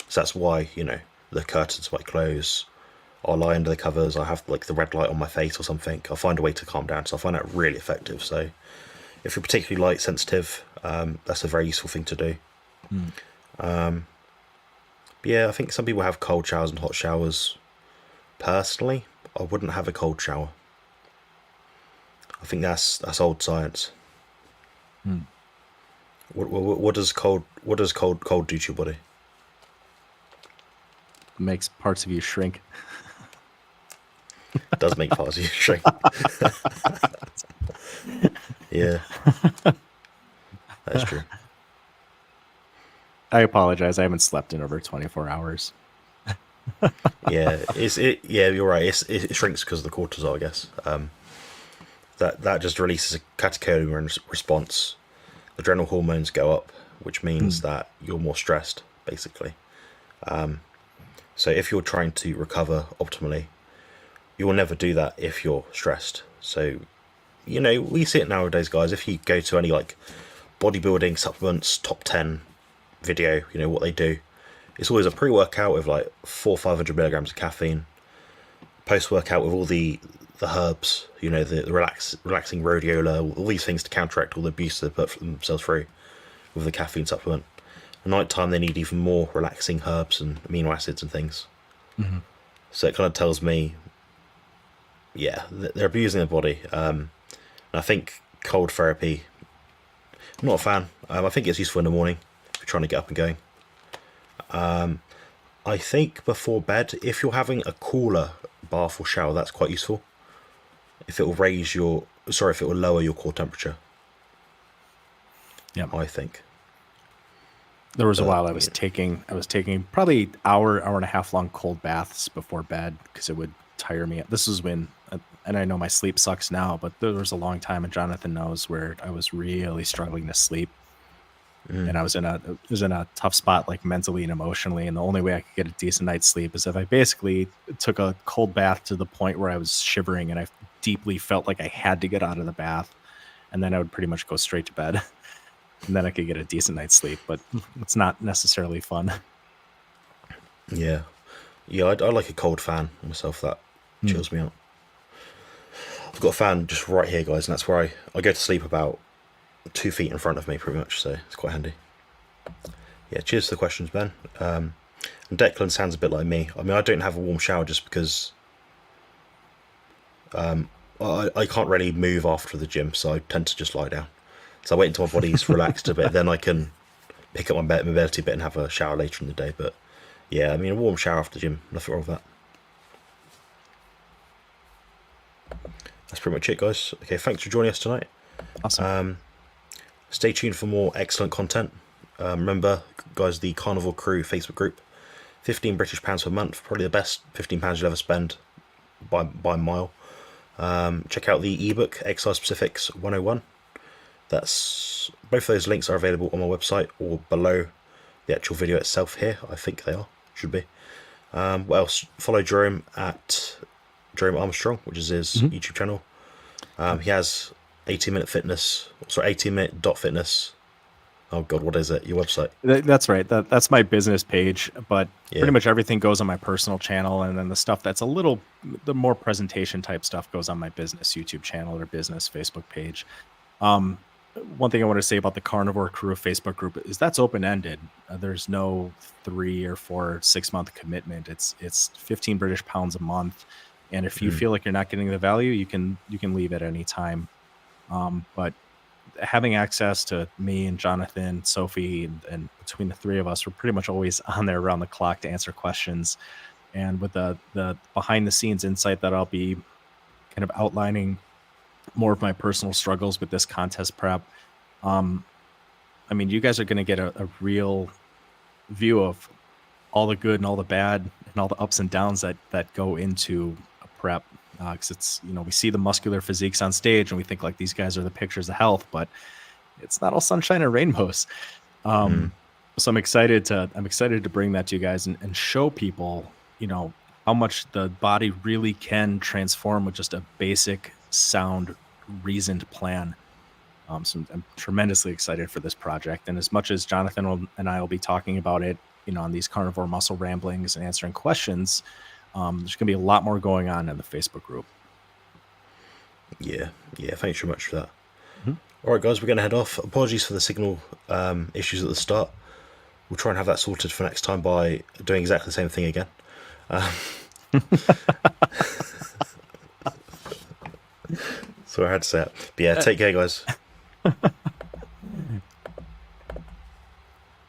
So that's why, the curtains might close. I'll lie under the covers. I have like the red light on my face or something. I'll find a way to calm down. So I find that really effective. So if you're particularly light sensitive, that's a very useful thing to do. But yeah, I think some people have cold showers and hot showers. Personally, I wouldn't have a cold shower. I think that's old science. What does cold do to your body? Makes parts of you shrink. It does make parts of you shrink. Yeah, that's true. I apologize. I haven't slept in over 24 hours. Yeah, yeah, you're right. It shrinks because of the cortisol, I guess. That just releases a catechol response. Adrenal hormones go up, which means that you're more stressed, basically. So if you're trying to recover optimally, you will never do that if you're stressed. So, we see it nowadays, guys. If you go to any like bodybuilding supplements top 10 video, what they do. It's always a pre-workout with like 400-500 milligrams of caffeine. Post-workout with all the herbs, the relaxing rhodiola, all these things to counteract all the abuse they put themselves through with the caffeine supplement. At night time, they need even more relaxing herbs and amino acids and things. Mm-hmm. So it kind of tells me, yeah, they're abusing their body. And I think cold therapy, I'm not a fan. I think it's useful in the morning if you're trying to get up and going. I think before bed, if you're having a cooler bath or shower, that's quite useful. If it will lower your core temperature. Yeah, I think. There was a while I was taking probably hour and a half long cold baths before bed because it would tire me. This is when, and I know my sleep sucks now, but there was a long time, and Jonathan knows, where I was really struggling to sleep. And I was in a tough spot, like mentally and emotionally. And the only way I could get a decent night's sleep is if I basically took a cold bath to the point where I was shivering and I deeply felt like I had to get out of the bath. And then I would pretty much go straight to bed. And then I could get a decent night's sleep, but it's not necessarily fun. Yeah. Yeah, I like a cold fan myself. That chills me out. I've got a fan just right here, guys, and that's where I go to sleep about 2 feet in front of me, pretty much, so it's quite handy. Yeah, cheers to the questions, Ben. And Declan sounds a bit like me. I mean, I don't have a warm shower just because I can't really move after the gym, so I tend to just lie down. So I wait until my body's relaxed a bit, then I can pick up my mobility a bit and have a shower later in the day. But yeah, I mean, a warm shower after the gym, nothing wrong with that. That's pretty much it, guys. Okay, thanks for joining us tonight. Awesome. Stay tuned for more excellent content. Remember, guys, the Carnivore Crew Facebook group, £15 per month, probably the best £15 you'll ever spend by a mile. Check out the ebook Exercise Specifics 101. That's both those links are available on my website or below the actual video itself here. I think they should be. What else? Follow Jerome at Jerome Armstrong, which is his YouTube channel. He has 18-minute fitness. Sorry, 18minute.fitness. Oh God, what is it? Your website? That's right. That's my business page, but Yeah. pretty much everything goes on my personal channel, and then the stuff that's the more presentation type stuff goes on my business YouTube channel or business Facebook page. One thing I want to say about the Carnivore Crew Facebook group is that's open-ended. There's no 3 or 4 6-month commitment. It's 15 British pounds a month, and if you feel like you're not getting the value, you can leave at any time. But having access to me and Jonathan, Sophie, and between the 3 of us, we're pretty much always on there around the clock to answer questions. And with the behind the scenes insight that I'll be kind of outlining more of my personal struggles with this contest prep. I mean, you guys are going to get a real view of all the good and all the bad and all the ups and downs that go into a prep. Because it's, we see the muscular physiques on stage and we think like these guys are the pictures of health, but it's not all sunshine and rainbows. So I'm excited to bring that to you guys and show people, how much the body really can transform with just a basic, sound, reasoned plan. So I'm tremendously excited for this project. And as much as Jonathan and I will be talking about it, on these Carnivore Muscle Ramblings and answering questions, there's going to be a lot more going on in the Facebook group. Yeah. Thanks very much for that. All right, guys, we're going to head off. Apologies for the signal issues at the start. We'll try and have that sorted for next time by doing exactly the same thing again. So I had to say it. But yeah, take care, guys.